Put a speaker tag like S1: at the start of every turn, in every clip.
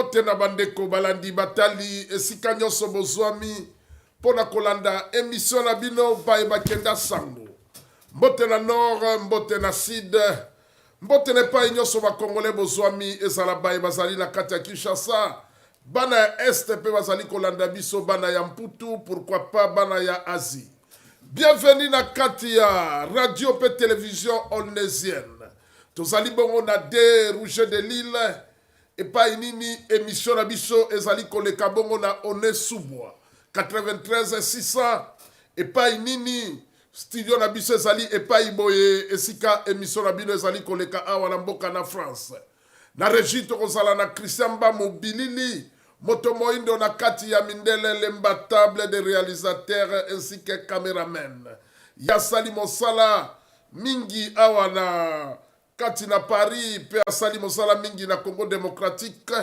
S1: Mbote na bandeko balandi batali esika nyonso bozwami pona kolanda émission na bino baye bakenda sango. Mbote na nord, mbote na sud, mbote na epai nyonso bakongole bozwami ezala baye bazali na kati ya Kinshasa. Bana ya este pe bazali kolanda biso bana ya Mputu, pourquoi pas bana ya Asie. Bienvenue na kati ya radio pe télévision onésienne. Tozali bongo na de Rouge de Lille. Et pas nini émission na biso ezali koleka bongo na One Subwa 93 600 et pas nini studio na biso ezali et pas boye esika émission na bino ezali koleka awa na mboka na France na régie tokozala na Christian Mbambo Bilili moto moindo na kati ya mindele l'imbattable des réalisateurs ainsi que caméramen ya sali mosala mingi awa na kati na Paris pe asali mosala mingi na Congo démocratique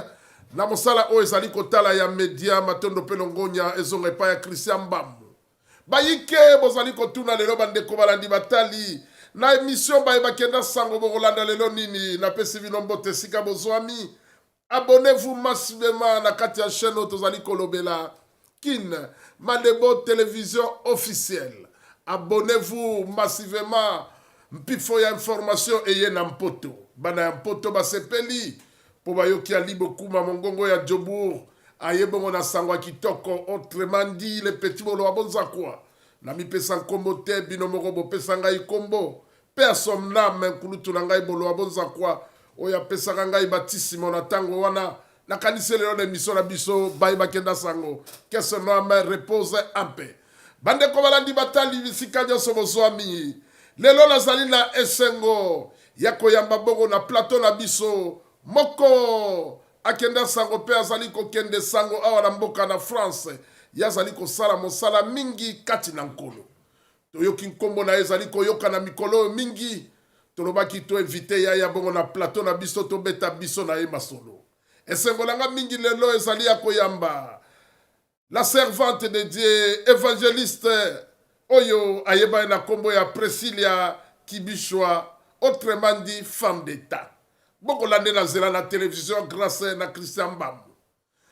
S1: na mosala o ezali kotala ya media matondo pe longonya ezonga epa ya Christian Mbambo bayike bozali kotuna lelo bandeko balandi batali na émission baye bakenda sango bokolanda lelo nini na pesi bino mbote sika bozwami. Abonnez-vous massivement na kati ya chaîne tozali kolobela Kin Malebo télévision officielle. Abonnez-vous massivement. Mpifo ya information eye na mpoto. Bana ya mpoto basepeli. Po bayoki ya libo kuma mongongo ya Djobour. Aye bongo na sangwa kitoko. Autrement dit, le petit bolo abonza kwa. Na mi pesa nkombo te, binomoro bo pesa ngai kombo. Pe asomna men kulutu na ngai bolo abonza kwa. Oya pesa ngai batisimo na tango wana. Na kanise leo na emission na biso. Bayi bakenda sango. Kese noame repose ampe. Bande kobalandi batali visika nyoso bozwami. Lelo nazali na esengo ya koyamba bongo na plateau na biso moko akenda sango pe azali kokende sango awa na mboka na France yazali kosala mosala mingi kati na nkolo toyoki nkombo na ezali koyoka na mikolo mingi tolobaki to invité ya bongo na plateau na biso to beta biso na ye masolo esengo langa mingi lelo ezali ya koyamba la servante de Dieu évangéliste Oyo ayeba na kombo ya Priscilla Kibishwa, autrement dit femme d'État. Boko lande na zela na télévision grâce na Christian Mbambo.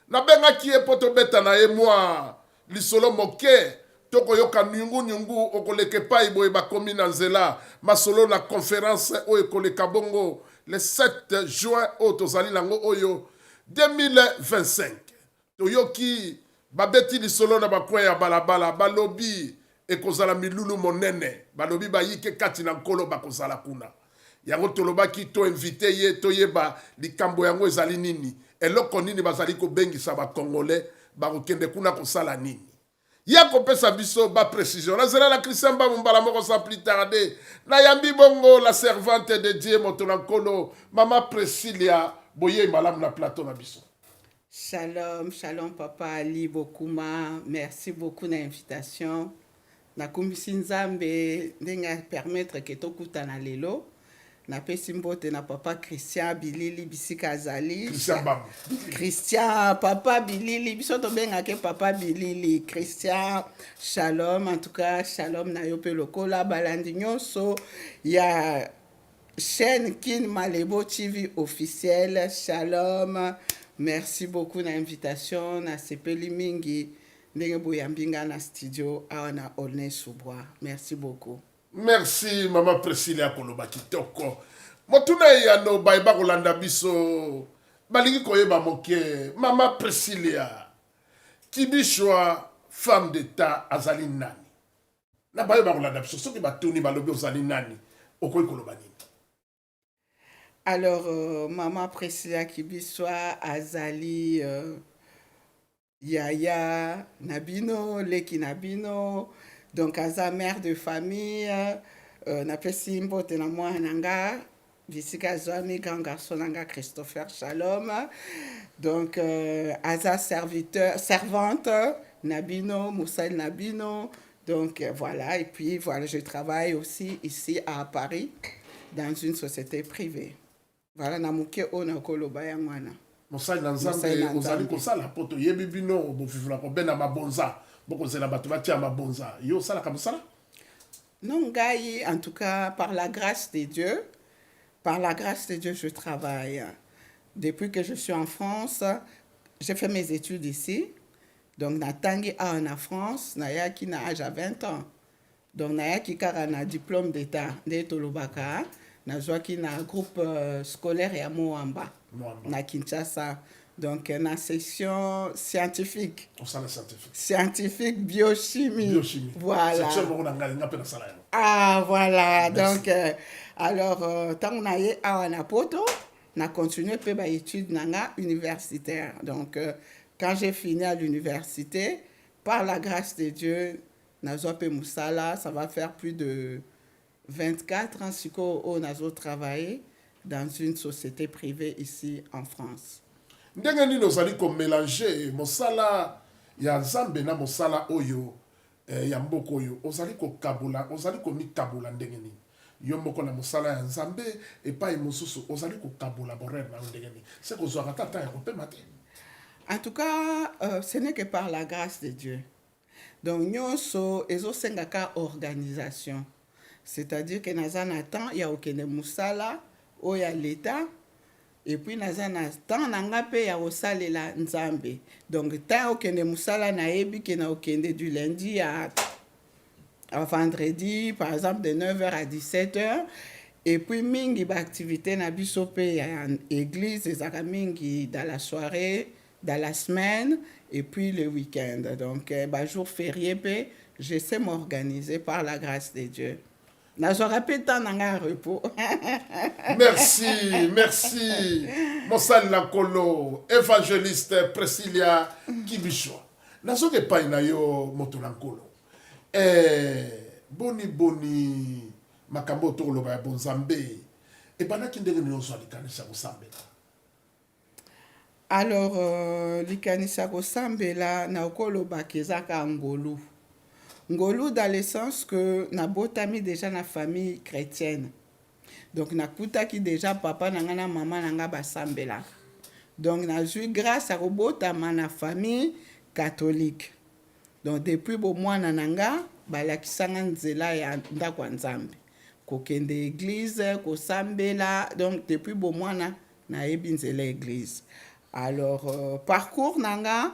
S1: Na benga kie poto beta na emwa lisolo moke toko yoka nyungu okoleke pa ibo eba komi na zela masolo na conférence o ekoleka bongo le 7 juin o tozali nango oyo 2025. Toyoki babeti lisolo na bakwe ya balabala balobi ekozala milulu monene balobi bayike kati na nkolo bakozala kuna yango tolobaki to invité ye toyeba likambo yango ezali nini eloko nini bazali kobengisa bakongole bakokende kuna kosala nini ya kopesa biso ba précision nazela la Christian Mbambo mbala moko sans plus tarder na yambi bongo la servante de Dieu moto na nkolo mama Priscilla boye malamu na plateau na biso.
S2: Shalom, shalom papa Ali Bokuma, merci beaucoup de l'invitation. Na kumisi nzambe ndenga permettre ke tokutana lelo na pesi mbote na papa Christian Bilili bisika azali Christian papa Bilili biso to benga ke papa Bilili Christian shalom en tout cas shalom na yo pe lokola balandi nyonso ya chaîne Kin Malebo TV officielle shalom merci beaucoup na invitation na sepeli mingi ndenge boyambinga na studio awa na One Subwa. Merci beaucoup.
S1: Merci mama Priscilla koloba kitoko. Motuna ya no baiba kolanda biso balingi koyeba moke mama Priscilla Kibishwa femme d'État azali nani. Na baiba kolanda biso soki batuni balobi ozali nani okoyi koloba nini.
S2: Alors mama Priscilla Kibishwa azali Yaya Nabino, Leki Nabino, donc aza mère de famille, na pesi mbote na mwa nanga, visika zami grand garçon nanga Christopher Shalom, donc aza servante Nabino, Moussel Nabino, donc voilà, et puis voilà, je travaille aussi ici à Paris, dans une société privée. Voilà, namuke ona koloba ya mwana.
S1: Mosali na nzambe ozali kosala poto yebi bino bofifula ko bena mabonza boko zela batu batia mabonza yo sala comme ça.
S2: Non ngai en tout cas par la grâce de Dieu je travaille. Depuis que je suis en France j'ai fait mes études ici. Donc, natangi en France, nayaki na âge à 20 ans. Donc, nayaki kara na diplôme d'état de Tolobaka, nazwaki na groupe scolaire ya Moamba, na Kinshasa. Donc, na section scientifique.
S1: On sent scientifique.
S2: Scientifique, biochimie.
S1: Biochimie.
S2: Voilà. Ah, voilà.
S1: Merci.
S2: Donc, alors, tant qu'on a eu à Anapoto, on a continué mes études universitaires. Donc, quand j'ai fini à l'université, par la grâce de Dieu, Nazope Moussala, ça va faire plus de 24 ans qu'on a travaillé dans une société privée ici en France.
S1: Ndenge nini ozali ko mélanger mosala ya Nzambe na mosala oyo ya mboko oyo ozali ko kabula ozali ko mikabula ndenge nini yo moko na mosala ya Nzambe epai mosusu ozali ko kabula borere na ndenge nini c'est que ozwaka tata ya kopema te.
S2: En tout cas, ce n'est que par la grâce de Dieu. Donc, nyonso ezosengaka organisation. C'est-à-dire que nazana temps ya okene musala o ya l'État et puis nazana temps nanga pe ya osalela Nzambe. Donc, temps okene musala na yebi ke na okende du lundi à vendredi, par exemple de 9h à 17h. Et puis mingi ba activité na biso pe ya église ezaka mingi dans la soirée, dans la semaine et puis le week-end. Donc, jour férié, je sais m'organiser par la grâce de Dieu. N'aurai pas temps d'un repos.
S1: Merci, merci. Mosal Lankolo, évangéliste Priscilla Kibishwa. Nazoke pa ina yo Motolankolo. Boni makambo to lo ba bonzambe. E bana kindenge ni onso alikanisa kusambela.
S2: Alors, likanisa kosambela na okoloba kezaka ngolu. Ngolu dans le sens que na botami déjà na famille chrétienne. Donc na kutaki déjà papa nanga na maman nanga basambela. Donc na eu grâce à robotama na famille catholique. Donc depuis bo mwana nanga balakisanga nzela ya ndako Nzambe. Kokende église, kosambela. Donc depuis bo mwana na yebi nzela église. Alors, parcours nanga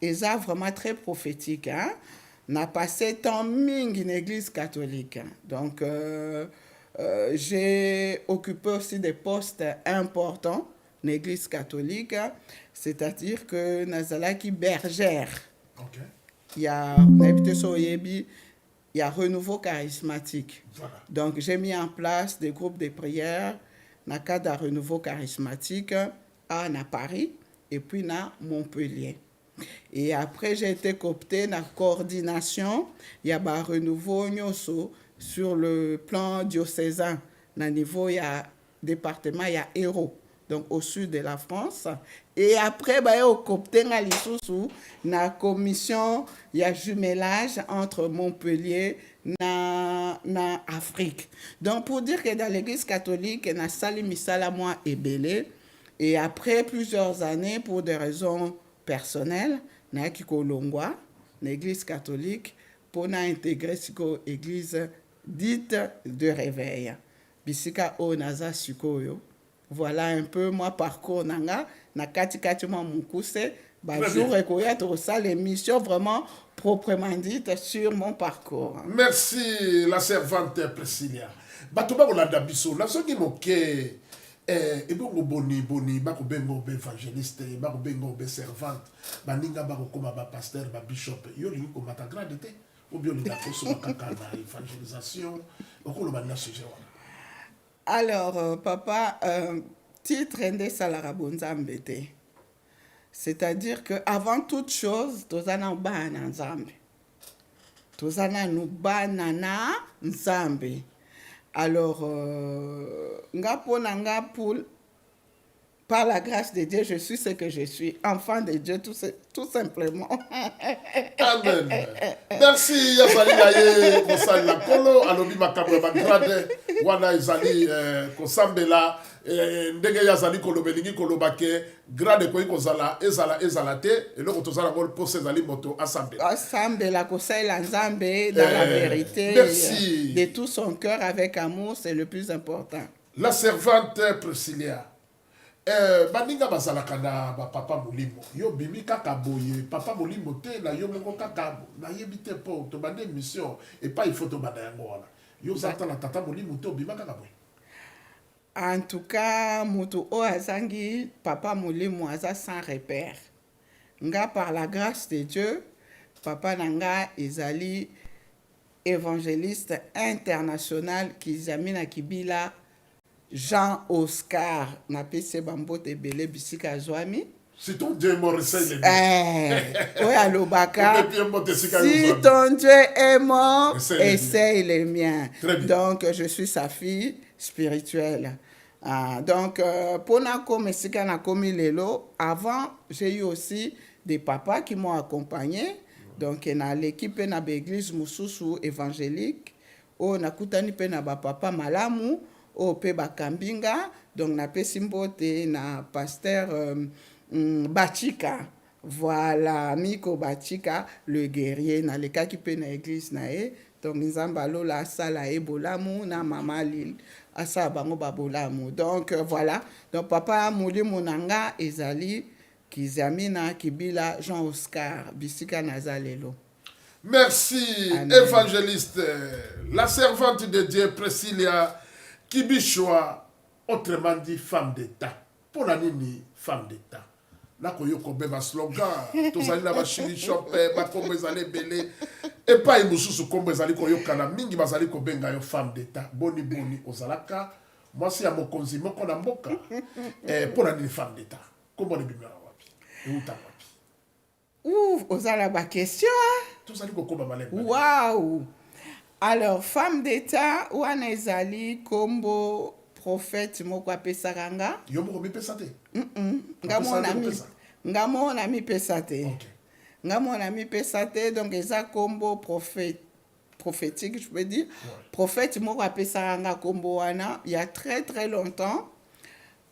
S2: est vraiment très prophétique. Hein? N'a passé tant ming une église catholique. Donc, j'ai occupé aussi des postes importants dans l'église catholique. C'est-à-dire que Nazalaki bergère.
S1: Okay.
S2: Il y a renouveau charismatique.
S1: Voilà.
S2: Donc, j'ai mis en place des groupes de prière dans le cadre de renouveau charismatique à Paris et puis à Montpellier. Et après, j'ai été cooptée dans la coordination. Il y a un renouveau sur le plan diocésain. Dans le niveau, il y a département, il y a Hérault, donc au sud de la France. Et après, il y a coopté dans la commission, il y a jumelage entre Montpellier et Afrique. Donc, pour dire que dans l'église catholique, il y a Sali Misala, moi, et Belé. Et après plusieurs années, pour des raisons personnelles, je suis allé l'église catholique pour intégrer l'église dite de réveil. Bisika o naza sikoyo. Voilà un peu mon parcours nanga na kati mo mukuse ba jour ekoya to ça l'émission vraiment proprement dite sur mon parcours.
S1: Merci la servante Priscilla. Batuba kolanda biso na soki moke ebongo boni bako bengo be évangéliste bako bengo be servante baninga bako koma ba pasteur ba bishop yo lingi ko mata grade te ou bien linga ko so kaka na évangélisation okolo ba na sujet wana.
S2: Alors papa titre ende salara bonzambe te. C'est-à-dire que avant toute chose tozana bana nzambe. Tozana nu bana na nzambe. Alors, par la grâce de Dieu, je suis ce que je suis. Enfant de Dieu, tout simplement.
S1: Amen. Merci, Yazali Naye, Kosali Lakolo, Alobi Makabwe Bagrade, Wana Izali Kosambela, Ndege Yazali Kolobelingi Kolobake, Grade Koi Kozala, Ezala Te, et le Kotozala Gol Pose Zali Moto, Asambela.
S2: Asambela, Kosai Lanzambe, dans la vérité.
S1: Merci.
S2: De tout son cœur, avec amour, c'est le plus important.
S1: La servante Priscilla. baninga bazalaka na bapapa molimo yo bimi kaka boye papa molimo te na yo moko kaka nayebi te mpo tobanda émission epai ifo tobanda yango wana yo ozata na tata molimo te obima kaka boye.
S2: En tout cas, mutu o azangi papa molimo aza sans repère. Nga par la grâce de Dieu, papa nanga ezali évangéliste international Kizamina Kibila Jean Oscar na pese bambote ebele bisika zwami.
S1: Si ton Dieu est mort, essaye
S2: le baka. Si ton Dieu est mort, essaye les miens. Donc, je suis sa fille spirituelle. Donc, pour lelo, avant, j'ai eu aussi des papas qui m'ont accompagné. Donc, dans l'équipe de l'église Moussousou évangélique, on a koutani pe na papa malamu, au pe bakambinga, donc na pe simbote na pasteur Bachika. Voilà, Miko Bachika, le guerrier, na le cas qui peut na l'église nae. Donc, Nzambalo la sala e bolamu na mama lil asa bango babolamu. Donc, voilà. Donc, papa mouli monanga ezali Kizamina Kibila Jean Oscar Bisika Nazalelo.
S1: Merci, amen. Évangéliste, la servante de Dieu Priscilla Kibichwa, autrement dit femme d'État. Pour la nini, femme d'État. Là, qu'on y a un slogan, tous allez là, chili chopé, comme vous allez belé, et pas une moussou comme vous allez qu'on y a mingi, vous allez qu'on benga une femme d'État. Boni boni, ozalaka. Moi, c'est à mon consi, mon qu'on a moka. Pour la nini, femme d'État. Comment les bimera wapi? Et où t'as wapi?
S2: Ouh, ozala ba question.
S1: Tous allez qu'on combat malin.
S2: Waouh! Alors, femme d'État, ou an ezali kombo prophète moko apesaranga?
S1: Yo moko mi pesate?
S2: Ngamo na mi pesate. Ngamo na mi pesate, donc eza kombo prophétique, je peux dire. Ouais. Prophète moko apesaranga kombo wana, il y a très très longtemps,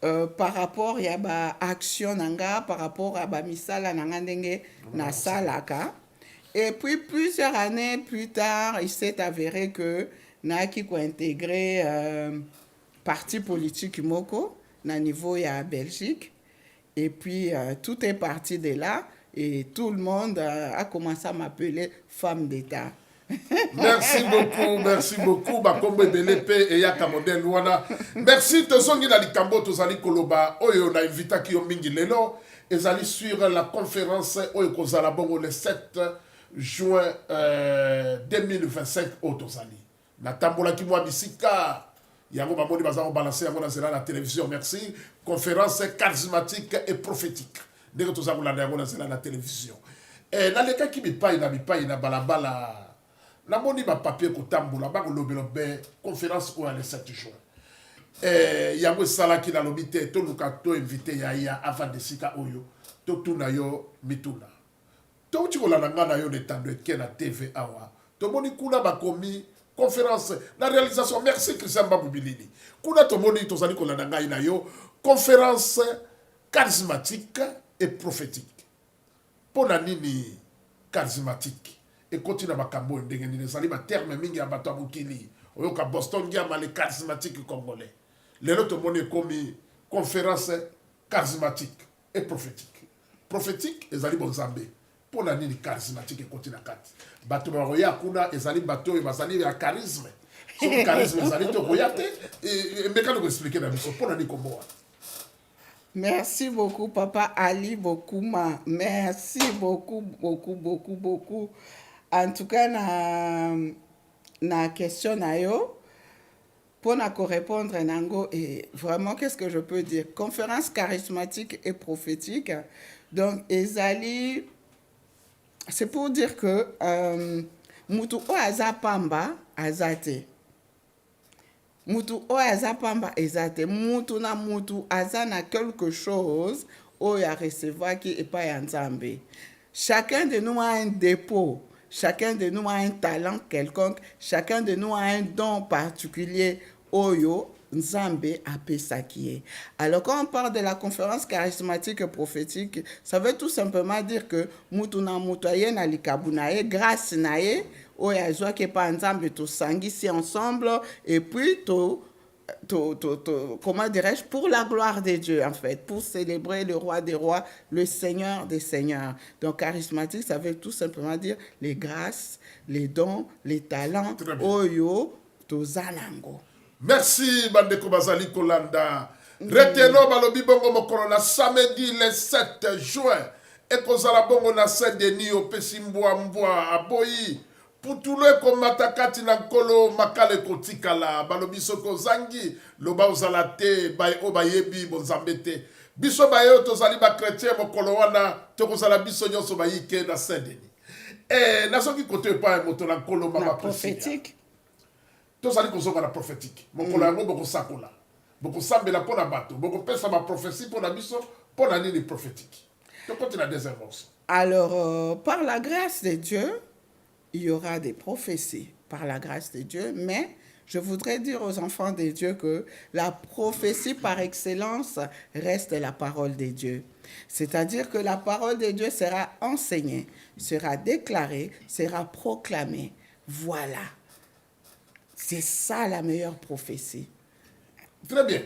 S2: par rapport ya ba action nanga, par rapport à ba misala nanga ndenge na salaka. Et puis, plusieurs années plus tard, il s'est avéré que Naki a intégré parti politique Moko, na niveau ya Belgique. Et puis, tout est parti de là. Et tout le monde a commencé à m'appeler femme d'État.
S1: Merci beaucoup, merci beaucoup. Bakombe Belepe et Yaka Modèle Wana. Merci, Tozongi na Likambo, Tozali Koloba. Oyo na invita ki yo mingi lelo. Ezali sur la conférence Oyo Kozala Bongo le 7 juin 2025 au Tozali. Na tambola ki mwa bisika. Yango bamoni bazaro balancer yango na la télévision. Merci. Conférence charismatique et prophétique. Dès que Tozali la yango na la télévision. Et na leka ki bipai na balabala. Na moni ba papier ko tambola ba ko lobelobe conférence au le 7 juin. Yango sala ki na lobité to luka to invité ya avant de sika oyo. To tuna yo mituna. To chikola na yo de tando ke na TV awa. To moni kuna ba komi conférence la réalisation. Merci Christian Babubilini. Kuna to moni to zali kola na na yo conférence charismatique et prophétique. Pona nini charismatique et continue makambo ndenge ni zali ba terme mingi ya bato abukili. Oyoka Boston ngama les charismatiques congolais. Lelo to moni komi conférence charismatique et prophétique. Prophétique ezali bonzambe. Pour la nini charismatique et continue kati. Bato baroya kuna ezali bato bazali ya charisme. So charisme ezali to royate et meka nous expliquer la mission pour la nini kombo.
S2: Merci beaucoup papa Ali Bokuma. Merci beaucoup. En tout cas na question na yo pour na répondre nango et vraiment qu'est-ce que je peux dire? Conférence charismatique et prophétique. Donc ezali c'est pour dire que mutu o azapamba azate. Mutu o azapamba ezate. Mutu na mutu azana quelque chose o ya recevoir qui est pas Nzambe. Chacun de nous a un dépôt. Chacun de nous a un talent quelconque. Chacun de nous a un don particulier. Oyo Nzambe apesakie. Alors quand on parle de la conférence charismatique et prophétique, ça veut tout simplement dire que mutu na mutu aye na likabu naye, grâce naye, oya joa ke pa Nzambe to sangisi ensemble et puis to comment dirais-je, pour la gloire de Dieu, en fait, pour célébrer le roi des rois, le Seigneur des seigneurs. Donc, charismatique, ça veut tout simplement dire les grâces, les dons, les talents,
S1: Très bien.
S2: oyo, tozalango.
S1: Merci, Bandeko Bazali Kolanda. Retenons balobi bongo mokolo na samedi le 7 juin. Et kozala bongo na Saint-Denis au Pesimbwa Mbwa aboyi. Putule ko matakati na nkolo makale kotikala. Balobi soko zangi. Loba ozala te bay obayebi bonzambe te. Biso bayo tozali ba chrétien mokolo wana. Tokozala biso nyonso bayike na Saint-Denis. Nasoki kote pa moto na nkolo mama
S2: prophétique.
S1: tozali kozonga na prophétique mokolo yango bokosakola bokosambela mpo na bato bokopesa baprophétie mpo na biso mpo na nini prophétique tokoti na deuxième morceau.
S2: Alors, par la grâce de Dieu, il y aura des prophéties, par la grâce de Dieu, mais je voudrais dire aux enfants de Dieu que la prophétie par excellence reste la parole de Dieu. C'est-à-dire que la parole de Dieu sera enseignée, sera déclarée, sera proclamée. Voilà. C'est ça la meilleure prophétie.
S1: Très bien.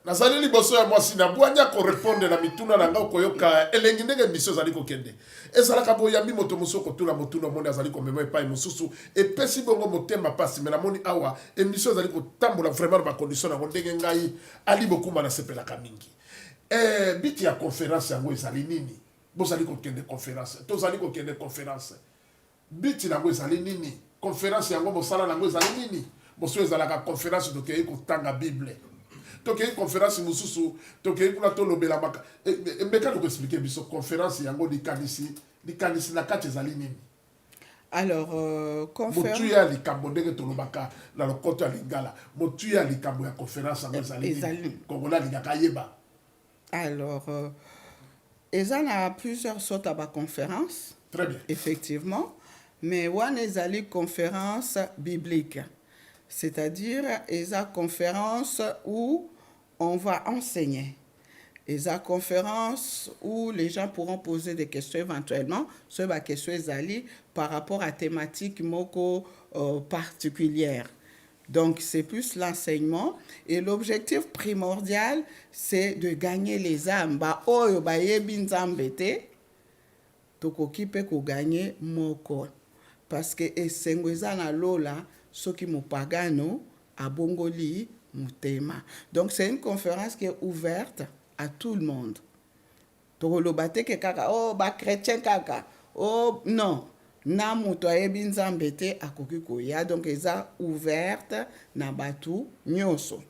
S1: Nazali liboso ya mwasi na bwanya ko répondre na mituna na ngao koyoka elengi ndenge mission zali kokende. Ezalaka boyambi moto musoko tula motuna monde azali komema epai mosusu epesi bongo motema pasi mais na moni awa émission zali kotambola vraiment ba condition na ndenge ngai ali bokuma na sepelaka mingi. Biti ya conférence yango ezali nini? Bozali kokende conférence. Tozali kokende conférence. Biti nango ezali nini? Conférence yango bosala nango ezali nini? Boso ezalaka conférence tokei kotanga Bible. Tokei conférence mususu tokei kuna tolobela maka. Mbeka ko expliquer biso conférence yango likanisi na kati ezali nini?
S2: Alors, conférence.
S1: Motu ya likambo ndenge tolobaka na lokoto ya lingala. Motu ya likambo ya conférence yango ezali nini? Kongola lingaka yeba.
S2: Alors, ezan a plusieurs sortes de conférences.
S1: Très bien.
S2: Effectivement. Mais one ezali conférence biblique. C'est-à-dire, eza conférence où on va enseigner. Eza conférence où les gens pourront poser des questions éventuellement sur la question ezali par rapport à thématique moko particulière. Donc, c'est plus l'enseignement. Et l'objectif primordial, c'est de gagner les âmes. Ba oyo ba yebi nzambe te, tokoki pe ko gagner moko. Parce que esengo eza na lola soki mopagano abongoli mutema. Donc, c'est une conférence qui est ouverte à tout le monde. Tokoloba te ke kaka, oh, ba chrétien kaka. Oh, non. Na muto ayebi nzambe te akoki koya. Donc, eza ouverte na batu nyonso.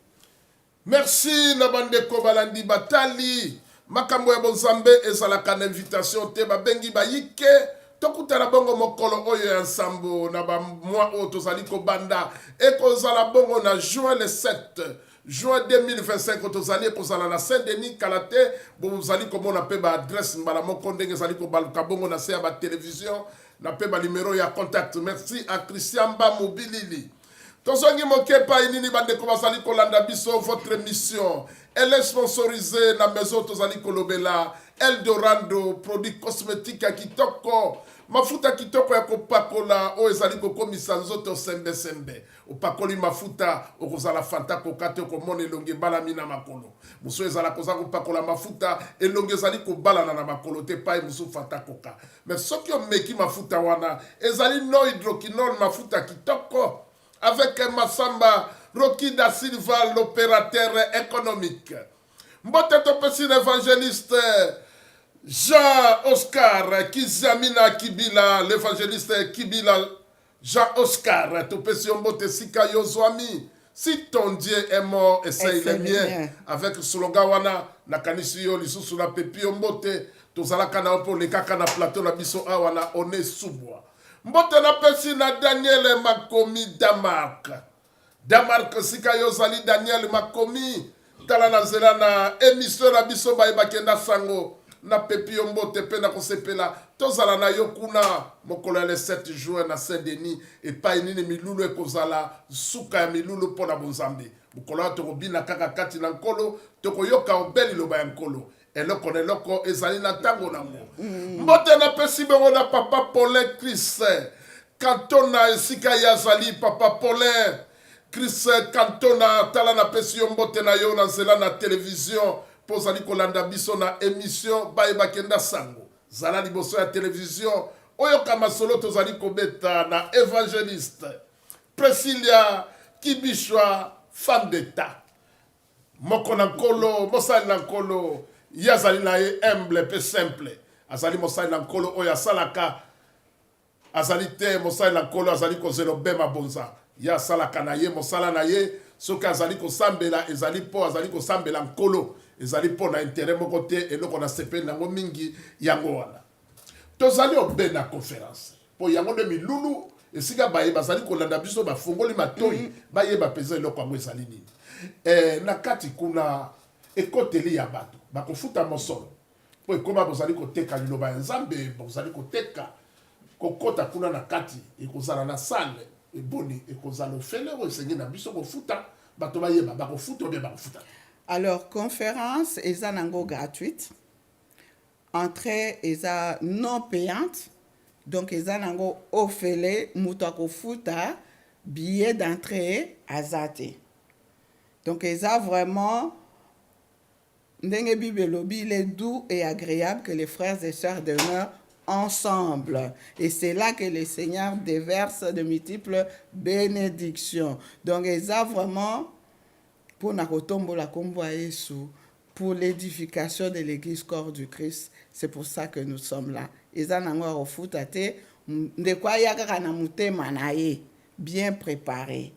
S1: Merci na bandeko balandi batali. Makambo ya bonzambe ezalaka na invitation te babengi bayike. Tokutana bongo mokolo oyo ya nsambo na ba mwa oyo tozali kobanda. Ekozala bongo na juin le 7. Juin 2025 tozali ekozala na Saint-Denis Kalate. Bozali komona pe ba adresse mbala moko ndenge ezali kobaluka bongo na se ya ba télévision. Na pe ba numéro ya contact. Merci à Christian Ba Mobilili. Tozongi mokepa inini bandeko bazali kolanda biso votre émission. Elle est sponsorisée na maison tozali kolobela Eldorado, produit cosmétique ya kitoko. Mafuta kitoko ya kopakola o ezali kokomisa nzoto sembe sembe. Opakoli mafuta okozala fanta kokate komona elonge balami na makolo. Muso ezala koza kopakola mafuta elonge ezali kobalana na makolo te pai muso fanta koka. Mais soki omeki mafuta wana ezali no hydroquinone mafuta kitoko avec Massamba Rocky da Silva l'opérateur économique. Mbote topesi l'évangéliste Jean-Oscar Kizamina Kibila, l'évangéliste Kibila Jean-Oscar, topesi mbote sika yozwami. Si ton Dieu est mort, essaye le mien. Avec slogan wana, nakanisi yo lisusu na pepi mbote, tozalaka na opo lekaka na plateau na biso awana one subwa. Mbote na pesi na Daniel Makomi Damark. Damark sika yozali Daniel Makomi. Tala na zela na émission na biso ba bakenda sango. Na pepi mbote pe na kosepela. Tozala na yokuna mokolo le 7 juin na Saint-Denis. Et pa inini milulu ekozala suka ya milulu pona bonzambe. Mokolo tokobina kaka kati na nkolo. Toko yoka obeli loba ya nkolo. Eloko ezali na tango nango. Mbote na pesi bongo na papa Paulin Chris. Kantona esika yazali papa Paulin. Chris Cantona tala na pesi yo mbote na yo na nzela na télévision po ozali kolanda biso na émission bayeba kenda sango zala liboso ya télévision oyoka masolo tozali kobeta na évangéliste Priscilla Kibishwa femme d'état moko na nkolo mosali na nkolo ye azali na ye humble pe simple azali mosali na nkolo oyo asalaka azali te mosali na nkolo azali kozela obema bonza ya salaka na ye mosala na ye soki azali kosambela ezali po azali kosambela nkolo ezali po na intérêt moko te eloko na sepeli nango mingi yango wana tozali obe na conférence po yango nde milulu esika baye bazali kolanda biso bafungoli matoi bayeba peza eloko yango ezali nini na kati kuna ekoteli ya bato bakofuta mosolo po ekoma bozali koteka liloba ya nzambe bozali koteka kokota kuna na kati ekozala na sale eboni ekozala ofele oyo esengi na biso kofuta bato bayeba bakofuta obe bakofuta.
S2: Alors conférence eza nango gratuite, entrée eza non payante, donc eza nango ofele mutu akofuta billet d'entrée azate. Donc eza vraiment ndenge Bible elobi, il est doux et agréable que les frères et sœurs demeurent ensemble. Et c'est là que le Seigneur déverse de multiples bénédictions. Donc, ils ont vraiment pour la pour l'édification de l'église corps du Christ. C'est pour ça que nous sommes là. Ils ont refutate de quoi bien préparé.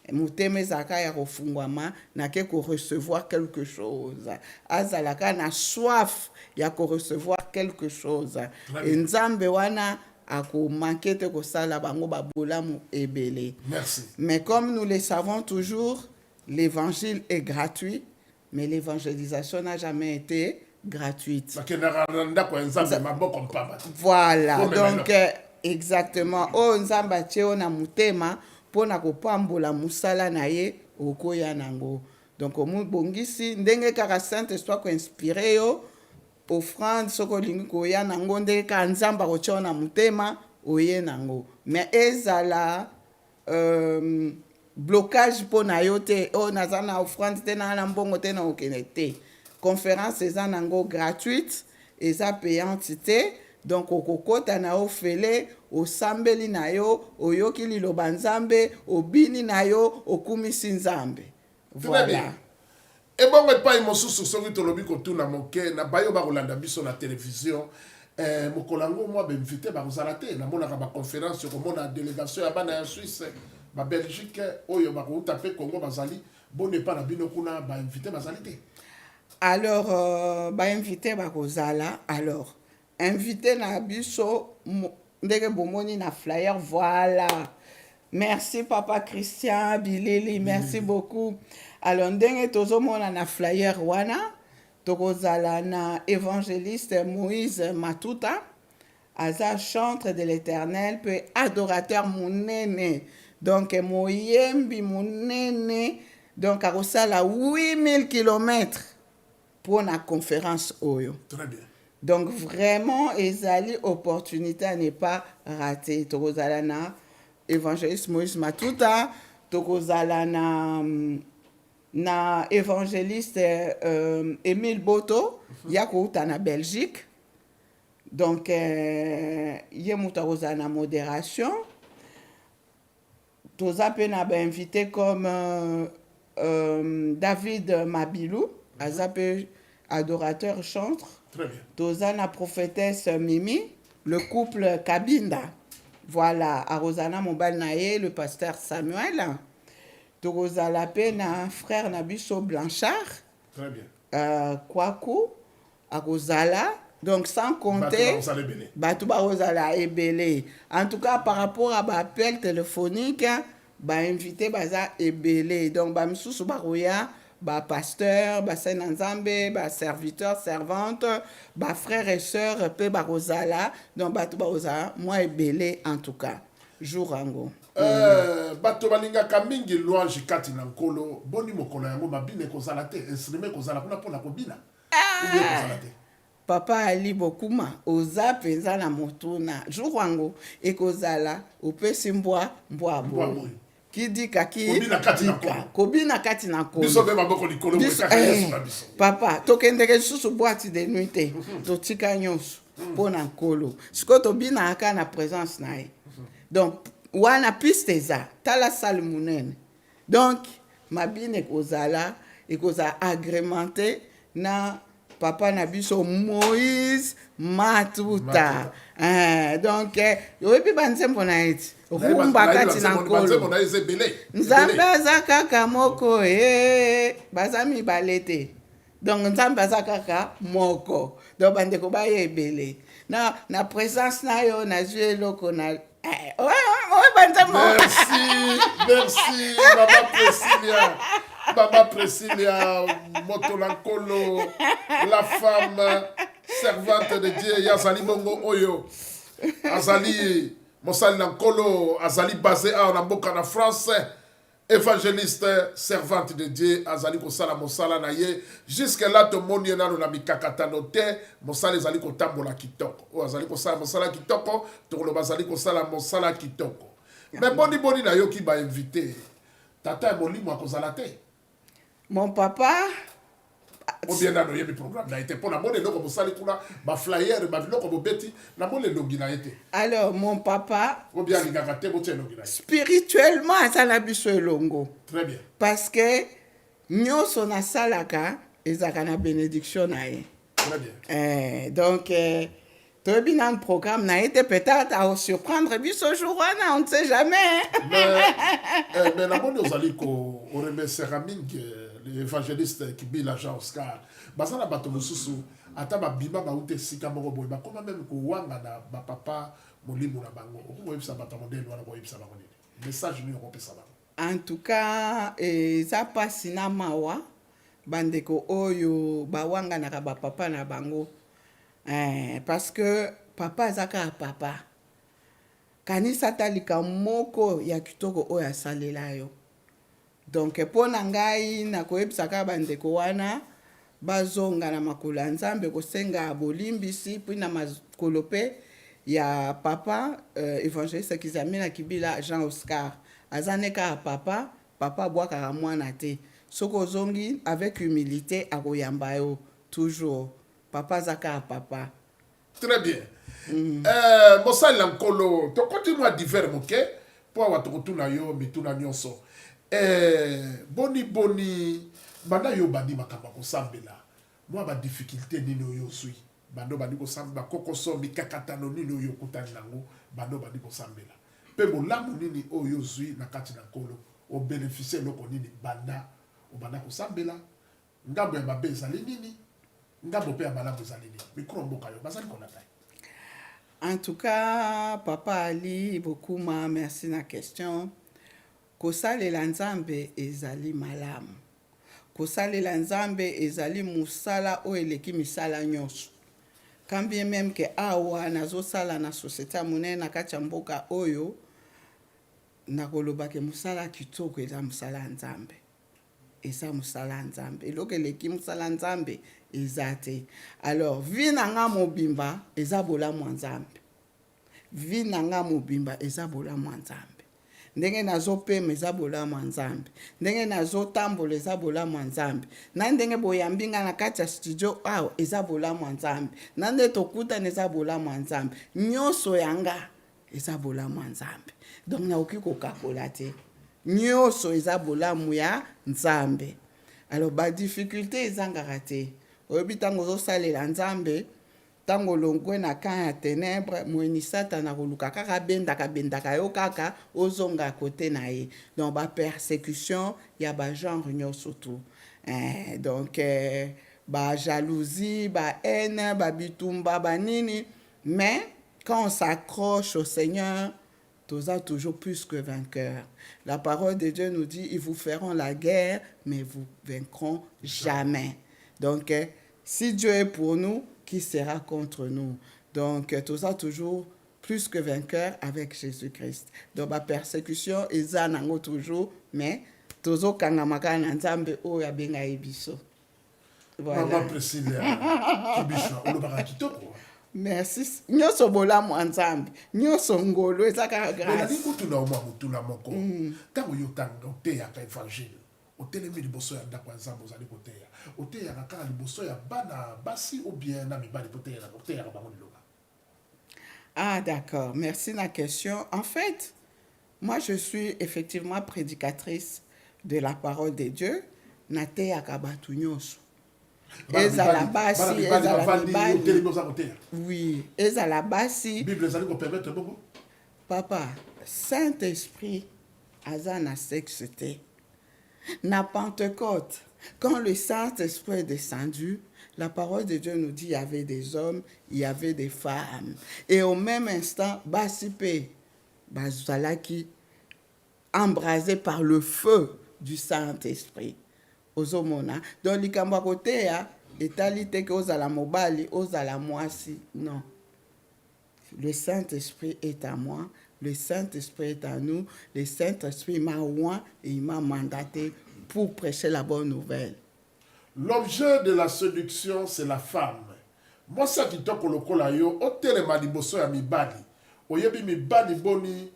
S2: Muteme zaka ya rofungwama na ke ko recevoir quelque chose. Azalaka na soif ya ko recevoir quelque chose. Nzambe wana ako manquete ko sala bango babolamu ebele.
S1: Merci.
S2: Mais comme nous le savons toujours, l'évangile est gratuit, mais l'évangélisation n'a jamais été gratuite. Voilà, donc exactement. Oh nzamba tcheo na mutema pona kopambola musala na ye okoya nango. Donc omu bongisi ndenge kaka Saint-Esprit ko inspiré yo offrande soko lingi koya nango ndenge ka nzamba ko tchona mutema oye nango. Mais ezala blocage pona yo te o nazana offrande te na mbongo te na okenete. Conférence eza nango gratuite, eza payante te. Donc okokota na ofele osambeli na yo oyoki liloba nzambe obini na yo okumisi nzambe. Voilà.
S1: Ebongo epai mosusu soki tolobi kotuna moke na bayo bakolanda biso na télévision mokolango mwa bemvite bakozala te namonaka baconférence komona délégation ya bana ya Suisse ba Belgique oyo bakouta pe Congo bazali bone pa na bino kuna bainvite bazali te.
S2: Alors bainvite bakozala alors invité na biso ndenge bomoni na flyer, voilà. Merci papa Christian Bilili, merci beaucoup. Alors ndenge tozomona na flyer wana tokozala na évangéliste Moïse Matuta, aza chantre de l'Éternel pe adorateur munene. Donc moyembi munene, donc akosala 8000 km pour na conférence oyo.
S1: Très bien.
S2: Donc vraiment, ezali opportunité à ne pas rater. Tokozala na évangéliste Moïse Matuta, tokozala na évangéliste Émile Boto, yakouta na Belgique. Donc yé mutakozala na modération. Toza pe na ba invité comme David Mabilou, azape adorateur chantre.
S1: Très bien.
S2: Tozana prophétesse Mimi, le couple Kabinda. Voilà, à Rosana Mobalnaye, le pasteur Samuel. Tozala Pena, frère Nabiso Blanchard.
S1: Très bien.
S2: Kwaku, à Rosala. Donc sans compter, Batouba Rosala Ebele. En tout cas, par rapport à l'appel téléphonique, invité Baza Ebele. Donc, Bamsous Barouya. Ba pasteur, ba senanzambe, ba serviteur, servante, ba frère et sœur, pe ba rosala, donc ba tout ba rosala, moi et belé en tout cas. Jourango.
S1: Bato balinga kamingi louange kati na nkolo, boni mokolo yango mabine kozala te, instrument kozala kuna pona kobina.
S2: Papa Ali Bokuma, oza penza na motuna, jourango, e kozala, opesi mbwa boy. kidika
S1: Kobina kati na
S2: kidika
S1: kolo.
S2: kobina kati na kolo
S1: Biso be maboko likolo
S2: Biso-
S1: kaka Yesu na biso.
S2: papa tokendeke lisusu boîte de nuit te totika nyonso mpo na nkolo sikoyo tobinaka na présence na ye donc wana piste eza tala sale monene donc mabina ekozala agrémenté na papa na biso Moïse Matuta. Donc oyebi banzembo na ye ti rumba kati na nkolo nzambe aza kaka moko baza mibale te donc nzambe aza kaka moko donc bandeko baya ebele na présence na yo nazwi eloko na oyo banzembo
S1: Merci Baba Priscilla Motolankolo, la femme servante de Dieu, Yazali Mongo Oyo, Azali Mosali Nankolo, Azali basé à Namboka na France, évangéliste, servante de Dieu, Azali Kosala Mosala Naye, jusque là, tout le monde est dans la Mikakatanote, Mosali Zali Kotambola Kitoko, ou Azali Kosala Mosala Kitoko, tout le Bazali Kosala Mosala Kitoko. Mais boni na yo qui m'a invité, Tata Molimo à Kozalate.
S2: Mon papa.
S1: Ou bien dans le programme, n'a été pour la monnaie, comme ça, ma flyer, ma ville, comme Betty, la monnaie, n'a été.
S2: Alors, mon papa.
S1: Ou bien, il a gâté,
S2: spirituellement, ça n'a pas longo.
S1: Très bien.
S2: Parce que nous sommes à Salaka, et ça a une bénédiction.
S1: Très bien.
S2: Donc, très bien dans le programme, n'a été peut-être à surprendre ce jour, on ne sait jamais.
S1: Mais la monnaie, vous allez qu'on remercie l'évangéliste qui bille l'agent Oscar. Basana bato mususu ata ba bima ba ute sika moko boy ba koma même ko wanga na ba papa molimo na bango ko yebisa bato modèle wana ko yebisa bango nini message ni ko pesa bango.
S2: En tout cas ça passe na mawa bandeko oyo ba wanga na ba papa na bango parce que papa zaka papa kanisa talika moko ya kitoko oyo asalela yo. Donc mpo na ngai nakoyebisaka bandeko wana bazonga na makolo ya nzambe kosenga bolimbisi mpo na makolo mpe ya papa évangéliste Kizamina Kibila Jean Oscar aza ne kaka papa abwakaka mwana te soki ozongi avec humilité akoyamba yo toujours papa aza kaka papa.
S1: Très bien. Mosali na nkolo tokontinua divers moke mpo awa tokotuna yo mituna nyonso. Boni banda yo bandi makamba kosambela moi ba difficulté nini oyo sui bando bandi kosambela kokoso mikakatano nini oyo kutani nango bando bandi kosambela pe bolamu nini oyo sui na kati na nkolo o bénéficier loko nini banda kosambela ngambo ya mabe ezali nini ngambo pe ya malamu ezali nini mikro mboka yo bazali konata.
S2: En tout cas papa Ali Bokuma, merci na question. Kosalela nzambe ezali malamu. Kosalela nzambe ezali musala o eleki misala nyonso. Quand bien même que awa nazosala na société monene na kati ya mboka oyo nakolobake musala kitoko eza musala nzambe. Eza musala nzambe. Eloko eleki musala nzambe eza te. Alors vi na nga mobimba eza bolamu nzambe. Vi na nga mobimba eza bolamu nzambe. Ndenge nazopema eza bolamu nzambe, ndenge nazotambola eza bolamu nzambe, na ndenge boyambinga na kati ya studio awa eza bolamu nzambe, na nde tokutana eza bolamu nzambe, nyonso yanga eza bolamu nzambe. Donc naoki kokakola te, nyonso eza bolamu ya nzambe. Alors ba difficulté ezangaka te, oyebi ntango ozosalela nzambe tango longwe na kan ya ténèbre mweni satana koluka kaka bendaka yo kaka ozonga kote na ye. Donc ba persécution ya ba genre nyonso tout. Donc ba jalousie, ba haine, ba bitumba, ba nini. Mais quand on s'accroche au Seigneur, tous a toujours plus que vainqueur. La parole de Dieu nous dit, ils vous feront la guerre, mais vous vaincront jamais. Donc si Dieu est pour nous, qui sera contre nous? Donc, tout ça toujours plus que vainqueur avec Jésus-Christ. Donc, la persécution, ils en toujours, mais toujours quand on a nzambe o ya benga ebiso.
S1: Voilà. Maman Priscilla, Kibisha, on le kitoko.
S2: Merci. Nyonso bolamu anzambe. Nyonso ngolo ezaka
S1: Mais la
S2: grâce.
S1: vie où tu n'as pas tout na moko. Tant que yotanga oteya ka évangile. Otelemi liboso ya ndako ya nzambe ozali koteya. Oteya kaka liboso ya bana basi ou bien na mibali poteya na oteya ka bango liloba.
S2: Ah, d'accord. Merci de la question. En fait, moi, je suis effectivement prédicatrice de la parole de Dieu. Nate yakabatu nyonso. Ezala basi, ezala mibali.
S1: Otelemi oza koteya.
S2: Oui, ezala basi.
S1: Bible ezali ko permettre bongo.
S2: Papa, Saint-Esprit, aza na sexité. Na Pentecôte, quand le Saint-Esprit est descendu, la parole de Dieu nous dit qu'il y avait des hommes, il y avait des femmes. Et au même instant, Basipe, Bazalaki, embrasé par le feu du Saint-Esprit. Ozomona. Donc, likambo côté ya, etalité que ozala mobali, ozala mwasi. Non. Le Saint-Esprit est à moi, le Saint-Esprit est à nous, le Saint-Esprit m'a oint et il m'a mandaté pour prêcher la bonne nouvelle.
S1: L'objet de la séduction, c'est la femme. Moi, ça qui toque le kola yo, otelema liboso ya mibali. Oyebi mibali boni,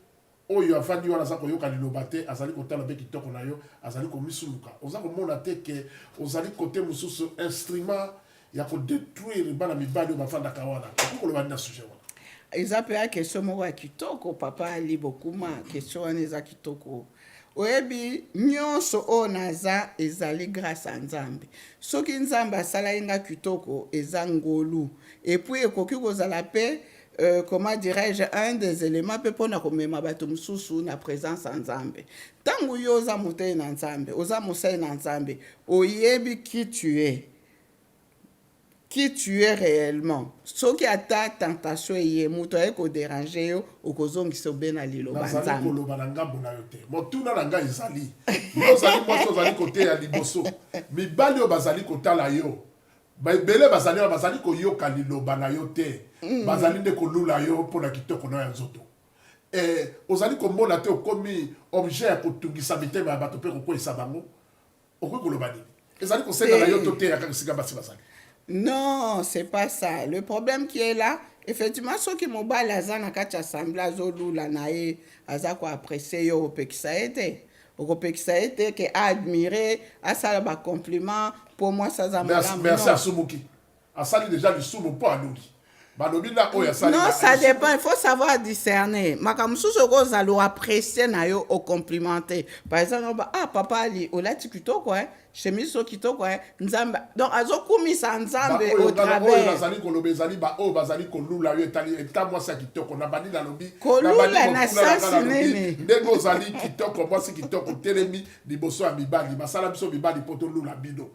S1: oyo afandi wana za koyoka liloba te, azali kotala be kitoko na yo, azali komisuluka. Oza komona te ke ozali kote mususu instrument ya ko détruire bana mibali bafanda kawana. Okoloba na sujet wana.
S2: Eza pe ya question moko ya kitoko, papa ali bokuma, question wana eza kitoko. Oyebi nyonso o naza ezali grâce à Nzambe. Soki Nzambe asala inga kitoko eza ngolu. Et puis ekoki kozala pe comment dirais-je, un des éléments pe pona komema bato mususu na présence à Nzambe. Tango yo oza motei na Nzambe, oza mosai na Nzambe, oyebi qui tu es. Qui tu es réellement. Ce qui a ta tentation et muto eko déranger yo okozongi sobe na lilo
S1: Nazali
S2: banzambe.
S1: koloba na ngambo na yo te. Motuna na ngai ezali. Yo zali mwasi ozali kote ya liboso. Mibali yo bazali kotala yo. Bele bazali koyoka liloba na yo te. Bazali nde kolula yo mpona kitoko na yo ya nzoto. Ozali komona te okomi objet ya kotungisa mitema ya bato mpe kokweyisa bango. Okoki koloba nini? Ezali kosenga na yo to te ya kaka esika basi bazali.
S2: Non, c'est pas ça. Le problème qui est là, effectivement, ceux qui m'ont bal aza na kati assemblée azolula na ye, aza ko apprécier yo opekisa ete. Opekisa ete ke admirer, asala ba compliment, pour moi ça za malamu.
S1: Merci à Sumuki. Asali déjà du sumu po alungi.
S2: Non, ça dépend, il faut savoir discerner. Makamususu kozalo apprécier na yo au complimenter. Par exemple, ah papa ali olati kitoko chemise so kitoko nzambe. Donc azo kumisa nzambe au travers.
S1: Bazali kolobe ezali ba o bazali kolula yo etali eta mwasi kitoko na bani na lobi.
S2: Kolula na sasi nene.
S1: Ndego zali kitoko mwasi kitoko telemi liboso ya mibali basala biso mibali poto lula bido.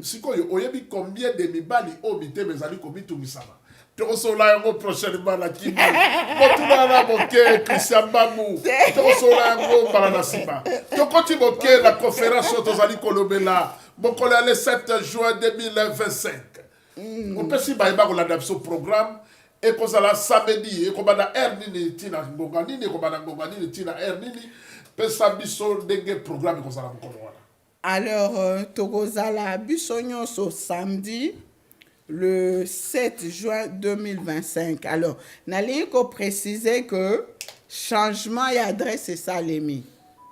S1: Sikoyo oyebi combien de mibali o biteme ezali komitungisama. Tokosola yango prochainement na Kibu. Motuna na moke Christian Bamu. Tokosola yango mbala na sima. Tokoti moke la conférence tozali kolobela. Mokola le 7 juin 2025. On peut si baïba kolanda biso programme. Et kozala samedi. Et kobana air nini tina ngonga nini. Kobana ngonga nini tina air nini. Pesa biso denge programme kozala mokolo wana.
S2: Alors, tokozala biso nyonso samedi. Le 7 juin 2025. Alors, n'allez pas préciser que changement et adresse est Salemi.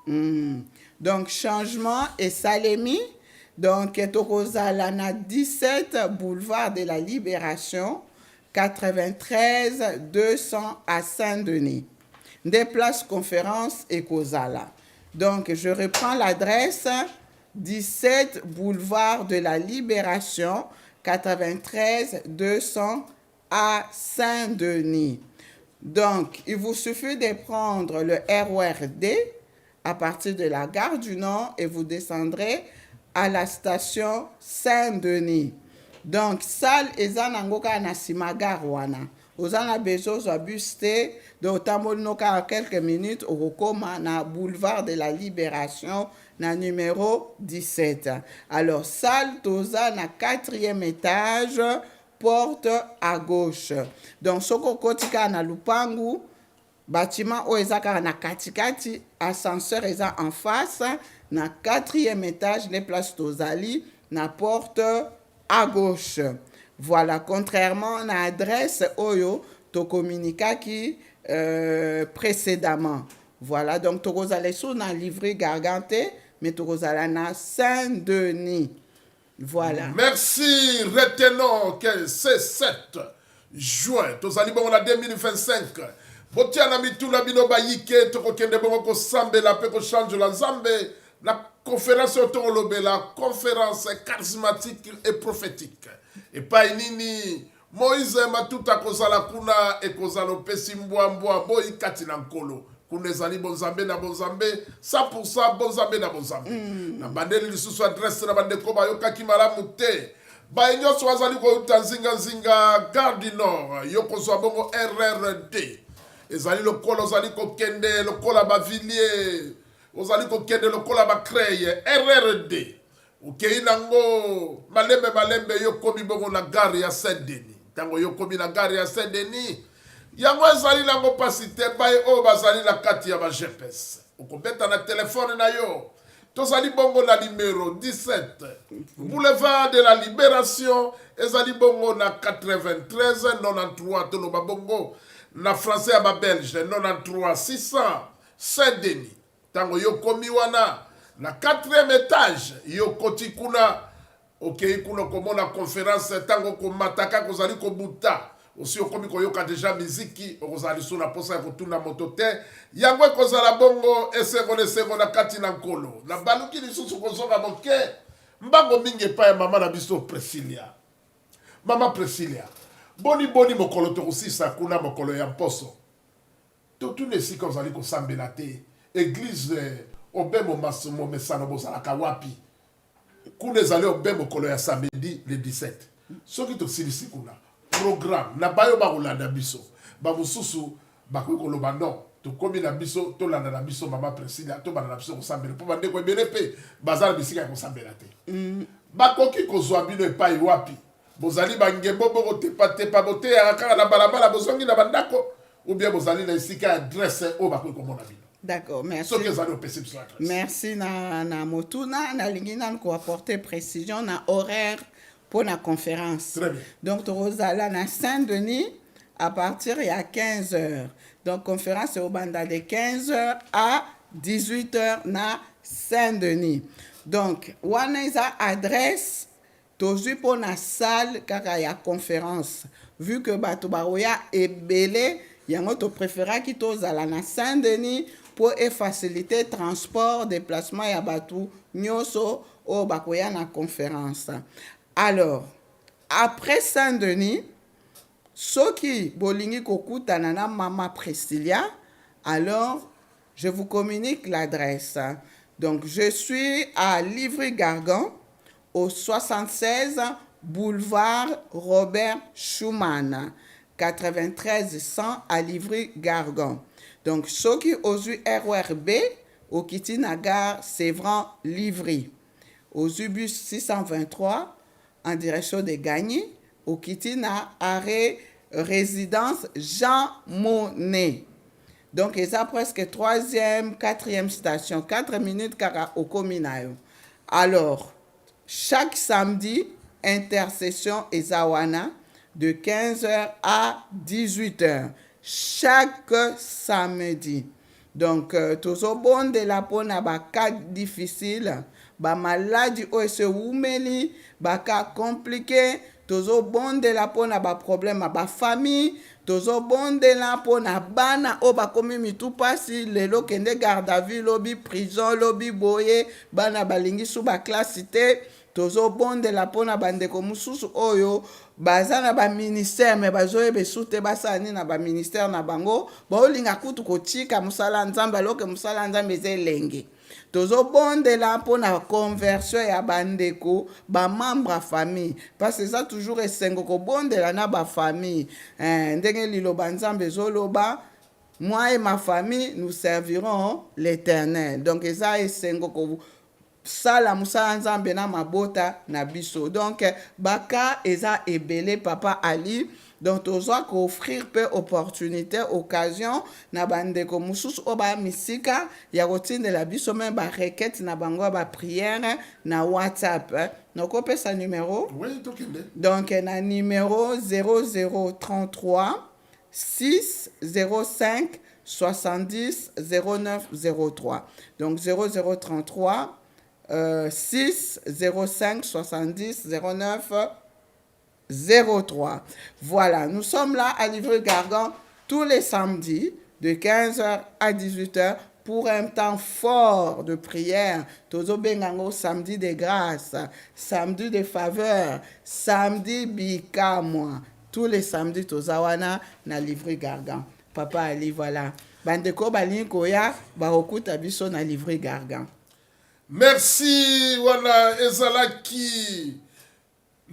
S2: Donc, changement et Salemi. Donc, Tokozala na 17 boulevard de la Libération, 93 200 à Saint-Denis. Des places conférences et Kozala. Donc, je reprends l'adresse 17 boulevard de la Libération, 93 200 à Saint-Denis. Donc, il vous suffit de prendre le RERD à partir de la gare du Nord et vous descendrez à la station Saint-Denis. Donc, salle ezanangoka na simagare wana. Ozana besoin de bus te, donc tambonoka quelques minutes au Rokoma na boulevard de la Libération na numéro 17. Alors, salle toza na 4e étage, porte à gauche. Donc, soko kotika na lupangu, bâtiment o ezaka na katikati, ascenseur eza en face, na 4e étage, les places tozali, na porte à gauche. Voilà, contrairement à l'adresse Oyo, to communiquaki précédemment. Voilà, donc tu allez sur la livret Gargante, mais tu allez na Saint-Denis. Voilà.
S1: Merci, retenons que c'est 7 juin, tozali bongo na 2025. Botia na mitula bino bayike tokokende bongo kosambela pe kochange la nzambe na conférence la conférence charismatique et prophétique. Et pas nini Moïse matuta kozala kuna e kozala opesi mbwa boyi kati na nkolo. Kuna ezali bonzambe na bonzambe 100% bonzambe na bonzambe. Na bandeli lisusu adresse na bandeko bayokaki malamu te. Baye nyonso azali kouta nzinga Gare du Nord yokozwa bongo RRD. Ezali lokola ozali kokende lokola bavilliers ozali kokende lokola bakreye RRD. Ukei nango malembe yokomi bongo na gare ya Saint-Denis. Tango yokomi na gare ya Saint-Denis yango ezali nango pasi te baye oyo bazali na kati ya ba GPS. Okobeta na telefone na yo tozali bongo na numéro 17 boulevard de la Libération ezali bongo na 93 93 toloba bongo na français ya ba belge 93 600 Saint-Denis. Tango yokomi wana na 4e étage yokoti kuna okei kuna komona conférence tango komataka kozali kobuta aussi okomi koyoka déjà miziki okozali suna posa ya kotuna moto te yango ekozala bongo eseko na kati na nkolo na baluki lisusu kozonga moke mbango mingi epai ya mama na biso Priscilla. Mama Priscilla, boni mokolo tokosisa kuna mokolo ya mposo totuna esika ozali kosambela te église obemo masumo mesano bozalaka wapi kuna ezali obemo mokolo ya samedi le 17 soki tosilisi kuna programme na bayo bakolanda biso bamosusu bakoki koloba non tokomi na biso tolanda na biso mama Priscilla tobanda na biso kosambela mpo bandeko ebele mpe baza na bisika ya kosambela te bakoki kozwa bino epai wapi bozali bangembo bokotepatepa boteyaka kaka na balabala bozongi na bandako ou bien bozali na esika ya adresse oyo bakoki komona bino.
S2: D'accord, merci. Merci na motuna na lingi na ko apporter précision na horaire pour la conférence.
S1: Très bien.
S2: Donc Rosala na Saint-Denis à partir il y a 15h. Donc conférence au banda de 15h à 18h na Saint-Denis. Donc wana isa adresse tozu pour la salle kaka ya conférence. Vu que bato baroya ebele yango to préféra ki tozala na Saint-Denis pour faciliter transport déplacement ya batu nyoso o bakoya na conférence. Alors après Saint-Denis soki bolingi kokutana na mama Priscilla, alors je vous communique l'adresse. Donc je suis à Livry-Gargan au 76 boulevard Robert Schumann 93 100 à Livry-Gargan. Donc, ceux qui osent RORB, au Kiti Nagar, Sévran, Livry. Aux bus 623, en direction de Gagny, au Kiti na arrêt résidence Jean Monnet. Donc, il y a presque 3e, 4e station, 4 minutes au Kominayo. Alors, chaque samedi, intercession Ezawana, de 15h à 18h. Chaque samedi. Donc, toujours bon de la peau na ba cas difficile, ba maladie ou se oumeli, ba cas compliqué, toujours bon de la peau na ba problème ba famille, toujours bon de la peau na bana o ba komi mitu pasi lelo kende garde à vue lobby prison lobby boye bana balingi sous ba classité. Toujours bon de la peau na bandeko mususu oyo baza na ba ministère me bazoyebe sute basani na ba ministère na bango baolinga kutu kotika musala nzambe aloke musala nzambe zelenge. Toujours bon de la peau na conversion ya bandeko ba membre famille parce que ça toujours esengo ko bon de la na ba famille ndenge liloba nzambe zoloba moi et ma famille nous servirons l'Éternel. Donc ça esengo ko sala musala nzambe na mabota na biso. Donc baka eza ebele papa Ali. donc tozwa offrir peu opportunité occasion na bandeko mosusu oyo baya misika ya kotindela biso me barequête na bango ba prière na WhatsApp. Nakopesa numéro?
S1: Oui, tokende.
S2: Donc na numéro 0033 605 70 09 03. Donc 0033 605 70 09 03. Voilà, nous sommes là à Livry-Gargan tous les samedis de 15h à 18h pour un temps fort de prière. Tozo bengango samedi de grâce, samedi de faveur, samedi bikamwa. Tous les samedis tozawana na Livry-Gargan. Papa Ali, voilà. Bandeko balinko ya barokuta biso na Livry-Gargan.
S1: Merci, voilà, Ezalaki,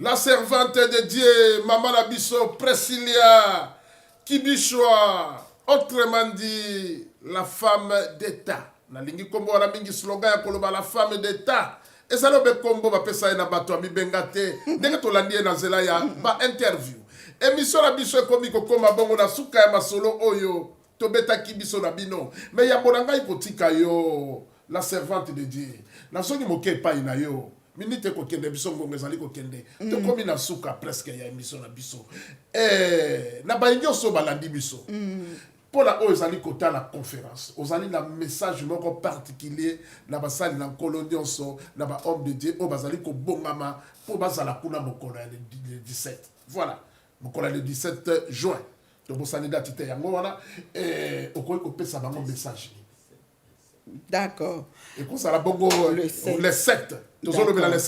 S1: la servante de Dieu, Maman Abisso, Priscilla Kibichwa, autrement dit, la femme d'État. Nalingi kombo wana mingi slogan ya koloba la femme d'État. Ezalobe kombo bapesa na bato ami bengate. Ndenge tolandi na zela ya ba interview. Émission na biso ekomi kokoma bongo na suka ya masolo oyo tobeta kibiso na bino. Mais ya bonanga ikotika yo. La servante de Dieu. Na songi moke pa ina yo. Minute kokende biso ngongo ezali kokende. To komi na suka presque ya émission na biso. Na ba nyoso balandi biso. Pour la oyo ezali kota la conférence. Ozali na message moko particulier na basali na kolonionso na ba homme de Dieu o bazali ko bongama pour bazala kuna mokolo le 17. Voilà. Mokolo le 17 juin. To bosani date te yango wana okoyi ko pesa bango message.
S2: D'accord.
S1: Et pour ça, la bongo, le 7. Nous allons le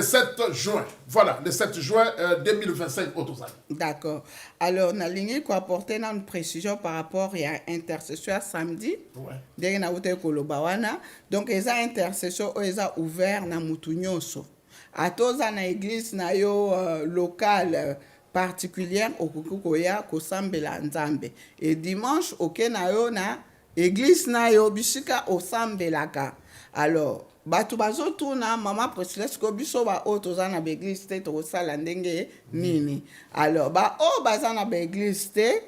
S1: 7 juin. Voilà, le 7 juin 2025 au total.
S2: D'accord. Alors, na ligne ko apporter une précision par rapport à intercession samedi.
S1: Ouais.
S2: Dès na wote ko lobawana. Donc, eza intercession eza ouvert na mutu nyonso. Atoza na église na yo locale particulière okukukoya ko sambela nzambe. Et dimanche oke na yo na église na yo bisika osambelaka. Alors bato bazotuna mama Priscilla ko biso ba o toza na église te to sala ndenge nini. Alors ba o baza na église te,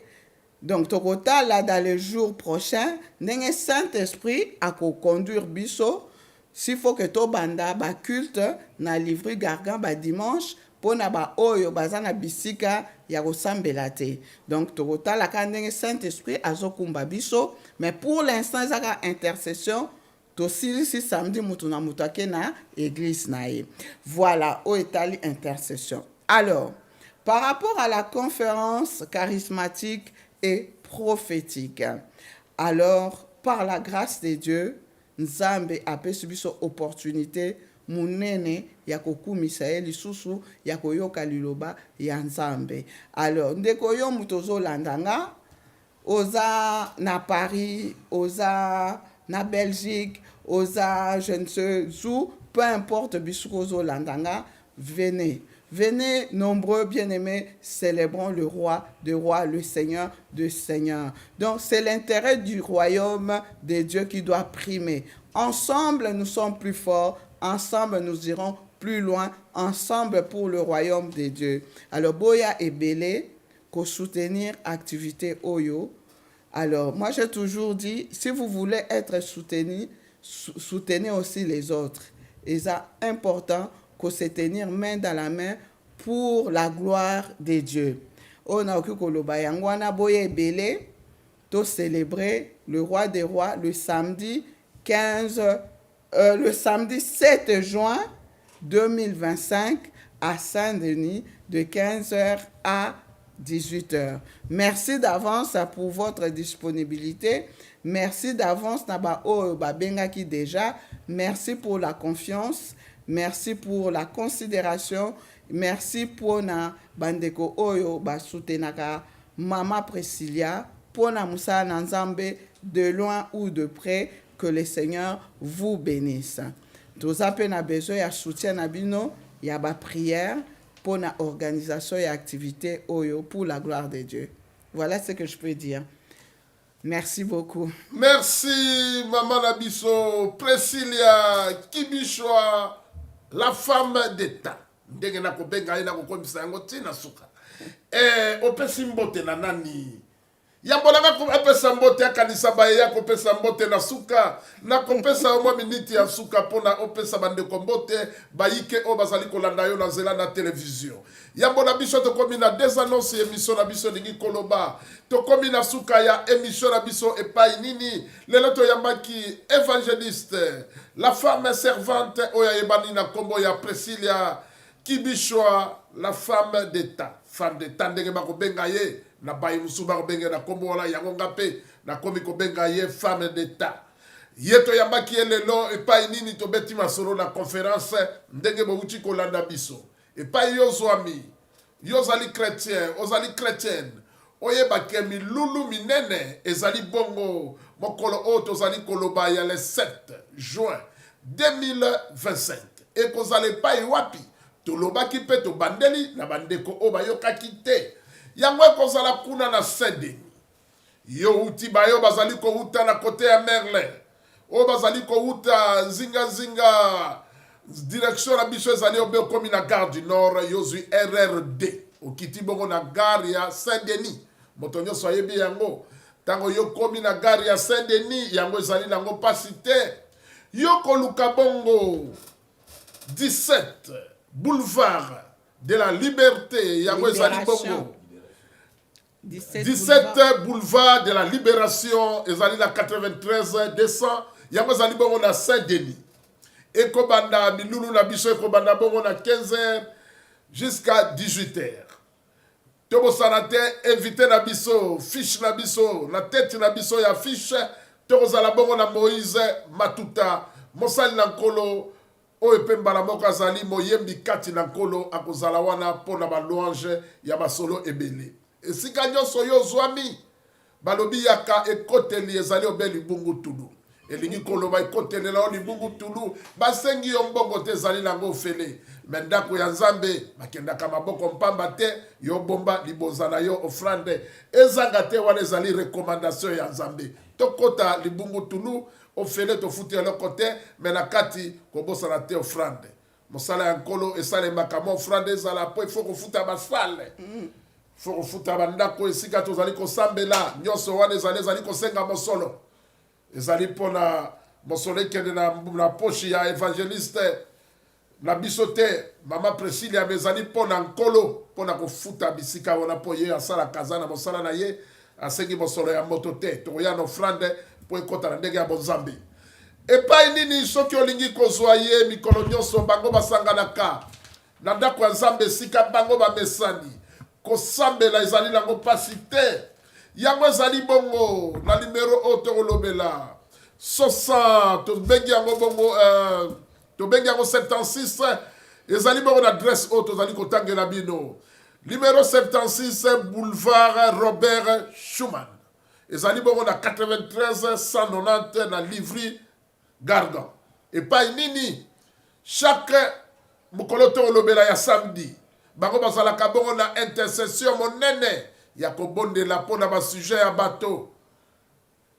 S2: donc tokotala dans les jours prochains ndenge Saint-Esprit a ko conduire biso s'il faut que to banda ba culte na Livry-Gargan ba dimanche pona ba oyo bazana bisika ya kosambela te. Donc tokotala ka ndenge Saint-Esprit azokumba biso, mais pour l'instant zaka intercession to si samedi mutu na mutake na église na ye. Voilà, o etali intercession. Alors, par rapport à la conférence charismatique et prophétique, alors par la grâce de Dieu, Nzambe apesi biso opportunité munene ya kokumisa ye lisusu ya koyoka liloba ya Nzambe. Alors ndeko yo mutu ozolandanga oza na Paris, oza na Belgique, oza je ne sais où, peu importe bisuko ozolandanga, venez nombreux bien-aimés, célébrons le roi de rois, le Seigneur de seigneurs. Donc c'est l'intérêt du royaume de Dieu qui doit primer. Ensemble nous sommes plus forts. Ensemble, nous irons plus loin, ensemble pour le royaume de Dieu. Alors, Boya et Belé, pour soutenir l'activité Oyo. Alors, moi, j'ai toujours dit, si vous voulez être soutenu, soutenez aussi les autres. Et c'est important qu'on se tenir main dans la main pour la gloire de Dieu. On a occupé le Bayangwana, Boya et Belé, pour célébrer le roi des rois le samedi 7 juin 2025 à Saint-Denis de 15h à 18h. Merci d'avance pour votre disponibilité. Merci d'avance Naba O Babengaki déjà. Merci pour la confiance. Merci pour la considération. Merci pour na bandeko oyo ba soutenaka Mama Priscilla pour na Moussa Nanzambe de loin ou de près. Que le Seigneur vous bénisse. Tous appels na besoin ya soutien na bino, ya ba prière pour la organisation et activité oyo pour la gloire de Dieu. Voilà ce que je peux dire. Merci beaucoup.
S1: Merci Maman Nabiso, Priscilla Kibichwa, la femme d'État. Ndenge na kobenga ina kokomisa yango tina suka. opesi mbote na nani yambo nanga apesa mbote akanisa baye ya kopesa mbote na suka na kopesa omwa miniti ya suka pona opesa bandeko mbote bayike o bazali kolanda yo na nzela na television yambo na biso tokomi na des annonces émission na biso lingi koloba tokomi na suka ya émission na biso epai nini lelo toyambaki évangéliste la femme servante oyo ayebani na kombo ya Priscilla Kibishwa la femme d'état ndenge bakobenga ye na bayi musu bakobenga na kombo wala yango ngape na komi kobenga ye femme d'état ye toyambaki ye lelo epai nini tobeti masolo na conférence ndenge bouti kolanda biso epai yo zwami yo zali chrétien ozali chrétienne oyebaki milulu minene ezali bongo mokolo oyo tozali koloba ya le 7 juin 2025 ekozala epai wapi tolobaki mpe tobandeli na bandeko oyo bayokaki te yango ekozala kuna na Saint-Denis yo uti bayo bazali kouta na kote ya Merlin oyo bazali kouta nzinga direction na biso ezali obe okomi na gare du Nord yozwi RRD okiti bongo na gare ya Saint-Denis moto nyonso ayebi yango ntango yo komi na gare ya Saint-Denis yango ezali nango pasi te yo koluka bongo 17 boulevard de la Liberté yango ezali bongo 17 boulevard de la Libération ezali na 93 200 yango ezali bongo na Saint-Denis ekobanda milulu na biso ekobanda bongo na 15h jusqu'à 18h tobosana te invité na biso fiche na biso na tête na biso ya fiche tokozala bongo na Moïse Matuta mosali na nkolo oyo mpe mbala moko azali moyembi kati na nkolo akozala wana mpona balouange ya basolo ebele esika nyonso yo zwami balobi yaka ekoteli ezali obe libungu tulu elingi koloba ekotelela o libungu tulu basengi yo mbongo te ezali nango ofele me ndako ya nzambe bakendaka maboko mpamba te yo bomba liboza na yo ofrande ezanga te wana ezali rekomandation ya nzambe tokota libungu tulu ofele tofuti eloko te me na kati kobosana te ofrande mosala ya nkolo esalemaka mo ofrande ezala po ifo kofuta basale fo kofuta bandako esika tozali kosambela nyonso wana ezali kosenga mosolo ezali mpona mosolo ekende na poshi ya évangéliste na biso te mama Priscilla ezali mpona nkolo mpona kofuta bisika wana mpo ye asalaka aza na mosala na ye asengi mosolo ya moto te tokoya na ofrande mpo ekota na ndenge ya bonzambe epai nini soki olingi kozwa ye mikolo nyonso bango basanganaka na ndako ya nzambe esika bango bamesani kosambela ezali nango pasi te yango ezali bongo na numero oyo tokolobela 60 tobengi yango bongo tobengi yango 76 ezali bongo na adresse oyo tozali kotangela bino numero 76 boulevard Robert Schumann ezali bongo na 93 190 na Livry Gargan epai nini chaque mokolo tokolobela ya samedi bango bazalaka bongo na intercession monene ya kobondela mpona basujet ya bato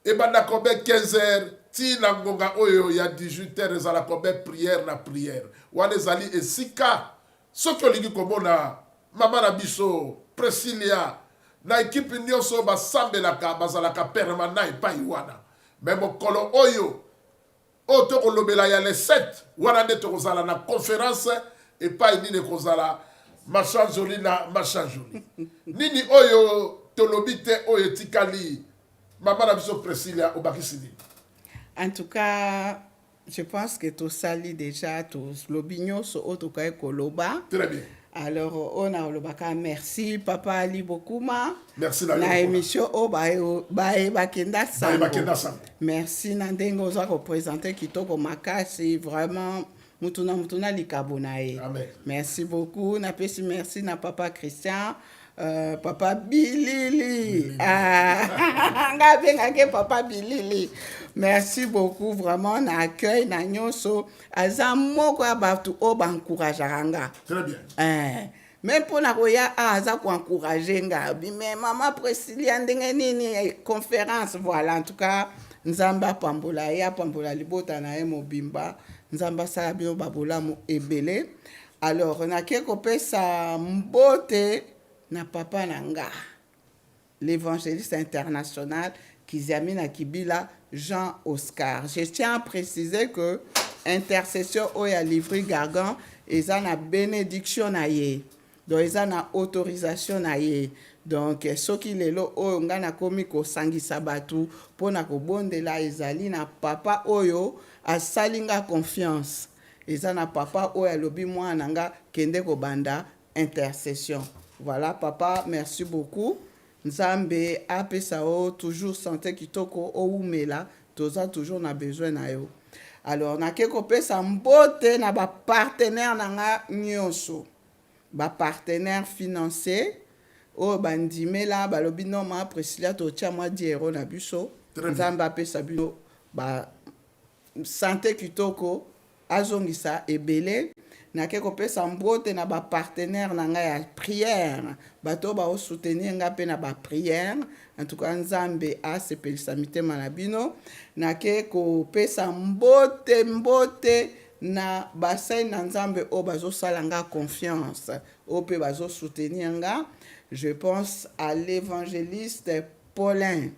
S1: ebanda kobe 15h ti na ngonga oyo ya 18h ezala kobe prière na prière wana ezali esika soki olingi komona mama na biso Priscilla na ekipe nyonso basambelaka bazalaka permanent epai wana me mokolo oyo tokolobela ya le 7 wana nde tokozala na conférence epai nini ekozala machin joli na machin joli nini oyo tolobi te oyo etikali mama na biso Priscilla obakisi nini?
S2: En tout cas, je pense que tout ça lit déjà tous l'opinion sur autre koloba.
S1: Très bien.
S2: Alors on a le baka merci papa Ali Bokuma.
S1: Merci
S2: la émission o bakenda sango. Merci nandengo za représenter kitoko makasi vraiment mutuna likabonae.
S1: Amen.
S2: Merci beaucoup na pesi merci na papa Christian. Papa Bilili. Papa Bilili. Merci beaucoup vraiment na accueil na nyoso azamo kwa batu o ba encourageanga.
S1: Très bien.
S2: Même pour na koya aza ko encourager nga mais mama Priscilla ndenge nini conférence voilà en tout cas nzamba pambola ya pambola libota na mobimba nzamba sa bio babola mo ebele alors na ke kopesa mbote na papa nanga l'évangéliste international Kiziamina Kibila Jean Oscar. Je tiens à préciser que intercession oya livre Gargan eza na bénédiction na ye. Donc eza na autorisation na ye. Donc soki lelo oyo nga na komi ko sangisa batu pona ko bondela ezali na papa oyo asalinga confiance. Eza na papa oyo alobi mwana nga kende ko banda intercession. Voilà papa, merci beaucoup. Nzambe apesa o toujours santé kitoko oumela toza toujours na besoin na yo. Alors na ke kopesa mbote na ba partenaire na nga nyonso. Ba partenaire financier o bandimela balobi non ma Priscilla to tia moi 10 € na biso. Nzambe apesa bino ba santé kitoko azongisa ebele. Na ke kopesa mbote na ba partenaire na nga ya prière bato ba o soutenir nga pe na ba prière en tout cas Nzambe a sepelisa mitema na bino na ke kopesa mbote na bassin na Nzambe o bazo sala nga confiance o pe bazo soutenir nga. Je pense à l'évangéliste Paulin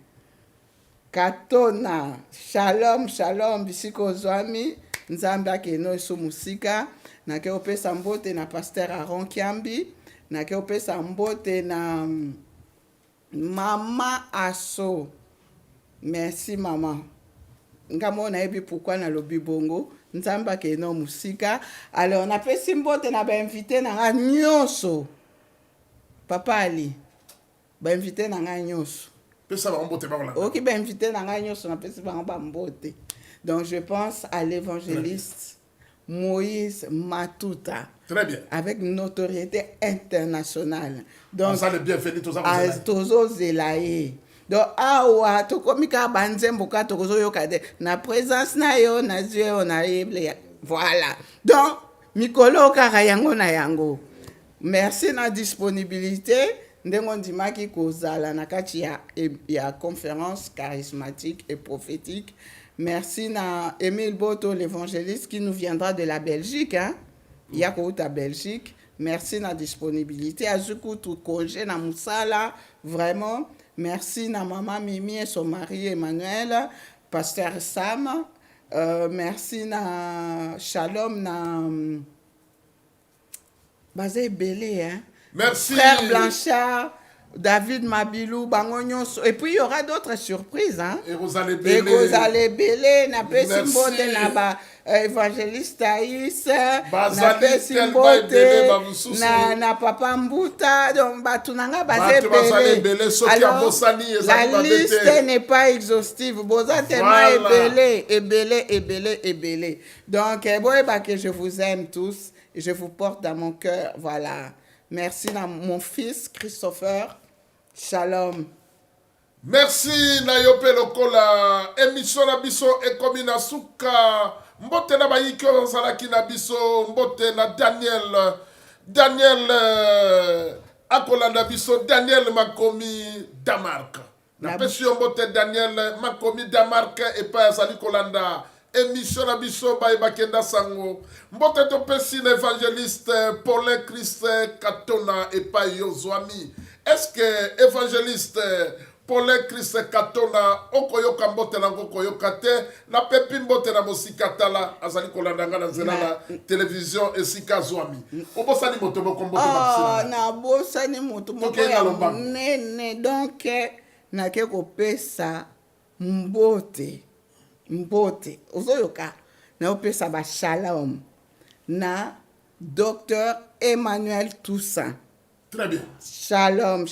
S2: Katona. Shalom bisiko zwami Nzambe akeno so musika. Na ke opesa mbote na pasteur Aaron Kiambi, na ke opesa mbote na mama Asso. Merci maman. Ngamo na ebi pourquoi na lobi bongo, Nzamba ke no musika. Alors na pesi mbote na ba invité na nga nyonso. Papa Ali. Ba invité na nga nyonso.
S1: Pesa ba mbote ba wala.
S2: OK, ba invité na nga nyonso na pesi ba mbote. Donc je pense à l'évangéliste Moïse Matuta.
S1: Très bien.
S2: Avec une notoriété internationale. Donc,
S1: ça le bienvenu
S2: tozo zelaye. Donc, awa, to komika banzembo ka tozo yokade. Na présence na yo, na Dieu, na yeble. Voilà. Donc, mikolo kaka yango na yango. Merci na disponibilité. Ndengo ndimaki kozala na kati ya conférence charismatique et prophétique. Merci à Émile Boto, l'évangéliste, qui nous viendra de la Belgique. Hein? Il y a quoi à Belgique. Merci de la disponibilité. À Zuku, tout congé, na Moussala, vraiment. Merci à maman Mimi et son mari Emmanuel, pasteur Sam. Merci à Shalom, na Bazé Belé. Hein?
S1: Merci.
S2: Frère Blanchard. David Mabilou, Bangognon, et puis il y aura d'autres surprises. Hein?
S1: Et vous allez
S2: belé, na pesimbote na ba évangéliste Aïs, na pesimbote na papa Mbuta, donc batunanga bazé belé. Alors la liste n'est pas exhaustive. Boza tellement belé. Donc que je vous aime tous et je vous porte dans mon cœur. Voilà. Merci à mon fils Christopher. Shalom.
S1: Merci na yope lokola émission na biso ekomi na suka mbote na bayiki oyo ozalaki na biso mbote na Daniel akolanda biso Daniel Makomi Damark napesi yo mbote Daniel Makomi Damark epai azali kolanda émission na biso bakenda sango mbote topesi na évangéliste Paulin Christ Katona epai yo zwami. Est-ce que évangéliste Paulin Christ Katona okoyoka mbote na koyoka te na pepi mbote na mosika tala azali kolanda nga na nzela na télévision esika zwami obosani moto moko mbote
S2: na na bosani moto moko ya nene donc na ke kopesa mbote ozoyoka na opesa ba shalom na Dr Emmanuel Toussaint.
S1: Très bien.
S2: Shalom.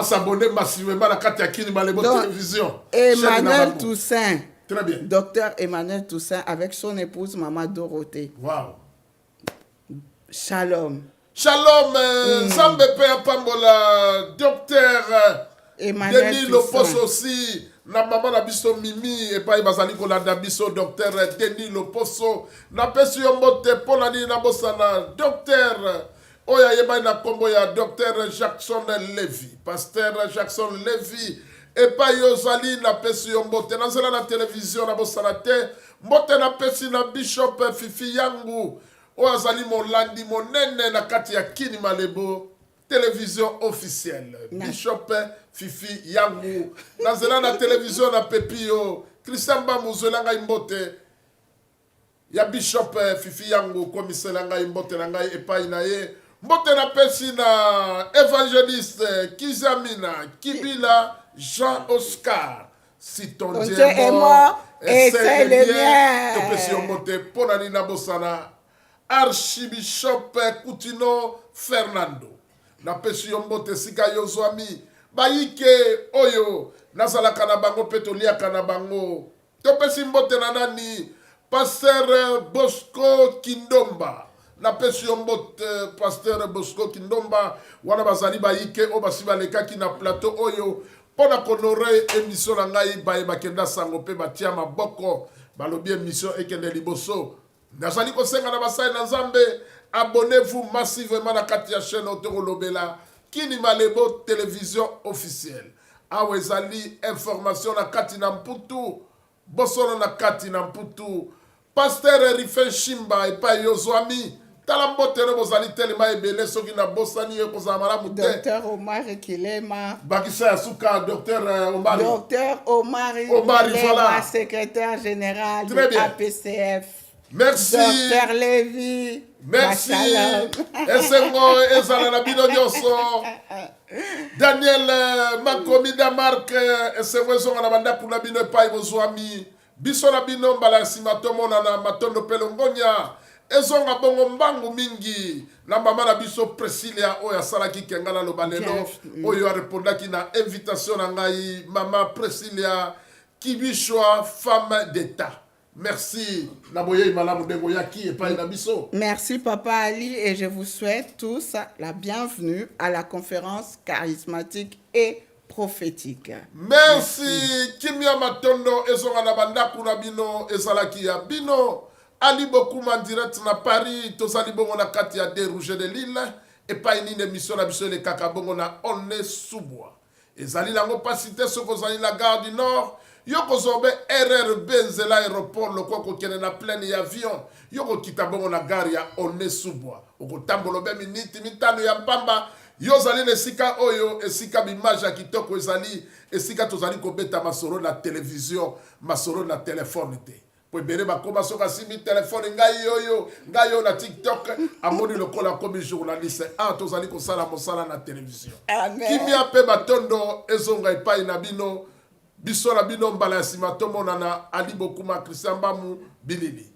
S1: S'abonner massivement à la carte Kini Malebo télévision.
S2: Emmanuel Toussaint.
S1: Très bien.
S2: Docteur Emmanuel Toussaint avec son épouse Maman Dorothée.
S1: Wow.
S2: Shalom.
S1: Zambe Père Pambola, docteur
S2: Emmanuel
S1: Denis Lopos aussi. Na maman na biso Mimi et pas bazali kolanda biso docteur Denis Loposo. Na pesi yo mbote polani na bosana docteur Oya yeba na kombo ya Dr Jackson Levy, Pasteur Jackson Levy, et pa yozali na pesi yo mbote na zela na télévision na bosala te, mbote na pesi na Bishop Fifi Yangu, oya zali molandi monene na kati ya Kini Malebo télévision officielle. Bishop Fifi Yangu. Nazela na télévision na Pepio. Christian Bamuzela ngai mbote. Ya Bishop Fifi Yangu komisela ngai mbote na ngai epai na ye. Mbote na pesi na évangéliste Kizamina Kibila Jean Oscar. Si ton Dieu est mort, et c'est le mien. Topesi mbote pona nina bosana. Archibishop Coutinho Fernando. Na pesi mbote sika yozwami. Bayike oyo. Nazalaka na bango petolia kana bango. Topesi mbote na nani. Pasteur Bosco Kindomba. Na pesi mbote Pasteur Bosco Kindomba. Wana bazali bayike o basiba lekaki na plateau oyo. Pona konore émission na ngai baye bakenda sango pe batia maboko. Balobi émission ekende liboso. Nazali kosenga na basai na Nzambe. Abonnez-vous massivement na kati ya chaîne Otorolobela. Kini Malebo télévision officielle. Awezali information na kati na mputu. Bosono na kati na mputu. Pasteur Rife Shimba epa yozwami. Talambote no bozali telema ebele soki na bosani ye kozala malamu te.
S2: Docteur Omar Kilema.
S1: Bakisa ya suka Docteur Omari.
S2: Docteur Omar
S1: Kilema, voilà.
S2: Secrétaire général
S1: Très
S2: du
S1: bien.
S2: APCF.
S1: Merci.
S2: Docteur Lévy.
S1: Merci. Esengo ezala na bino nyonso. Daniel Makomida Mark esengo ezonga na bandaku na bino epai bozwami. Biso na bino mbala nsima tomona na matondo pelongonya. Ezonga bongo mbangu mingi. Na mama na biso Priscilla oyo asalaki kenga na lobalelo. Oyo arepondaki na invitation na ngai. Mama Priscilla Kibishwa, femme d'État. Merci.
S2: Merci Papa Ali et je vous souhaite tous la bienvenue à la conférence charismatique et prophétique.
S1: Merci. Kimia Matondo ezonga na bandaku na bino ezalaki ya bino. Ali Bokuma direct na Paris, tozali bongo na kati ya De Rouge de Lille et pas une émission na biso le kakabongo na Onne Subwa. Ezali lango pasite soko zali la gare du Nord. Yoko zobe RRB nzela aéroport loko kokene na plein ya avion. Yoko kitabongo na gare ya Onne Subwa. Oko tambolobe miniti mitano ya mpamba. Yozali nesika oyo esika bimaja kitoko ezali esika tozali kobeta masoro na télévision, masoro na téléphone te. Bere bakoma soka simi téléphone ngai yo na TikTok amoni lokola komi journaliste tozali kosala mosala na télévision.
S2: Amen.
S1: Kimia pe batondo ezonga epai na bino biso na bino mbala ya nsima tomona na Ali Bokuma Christian Bamu Bilili.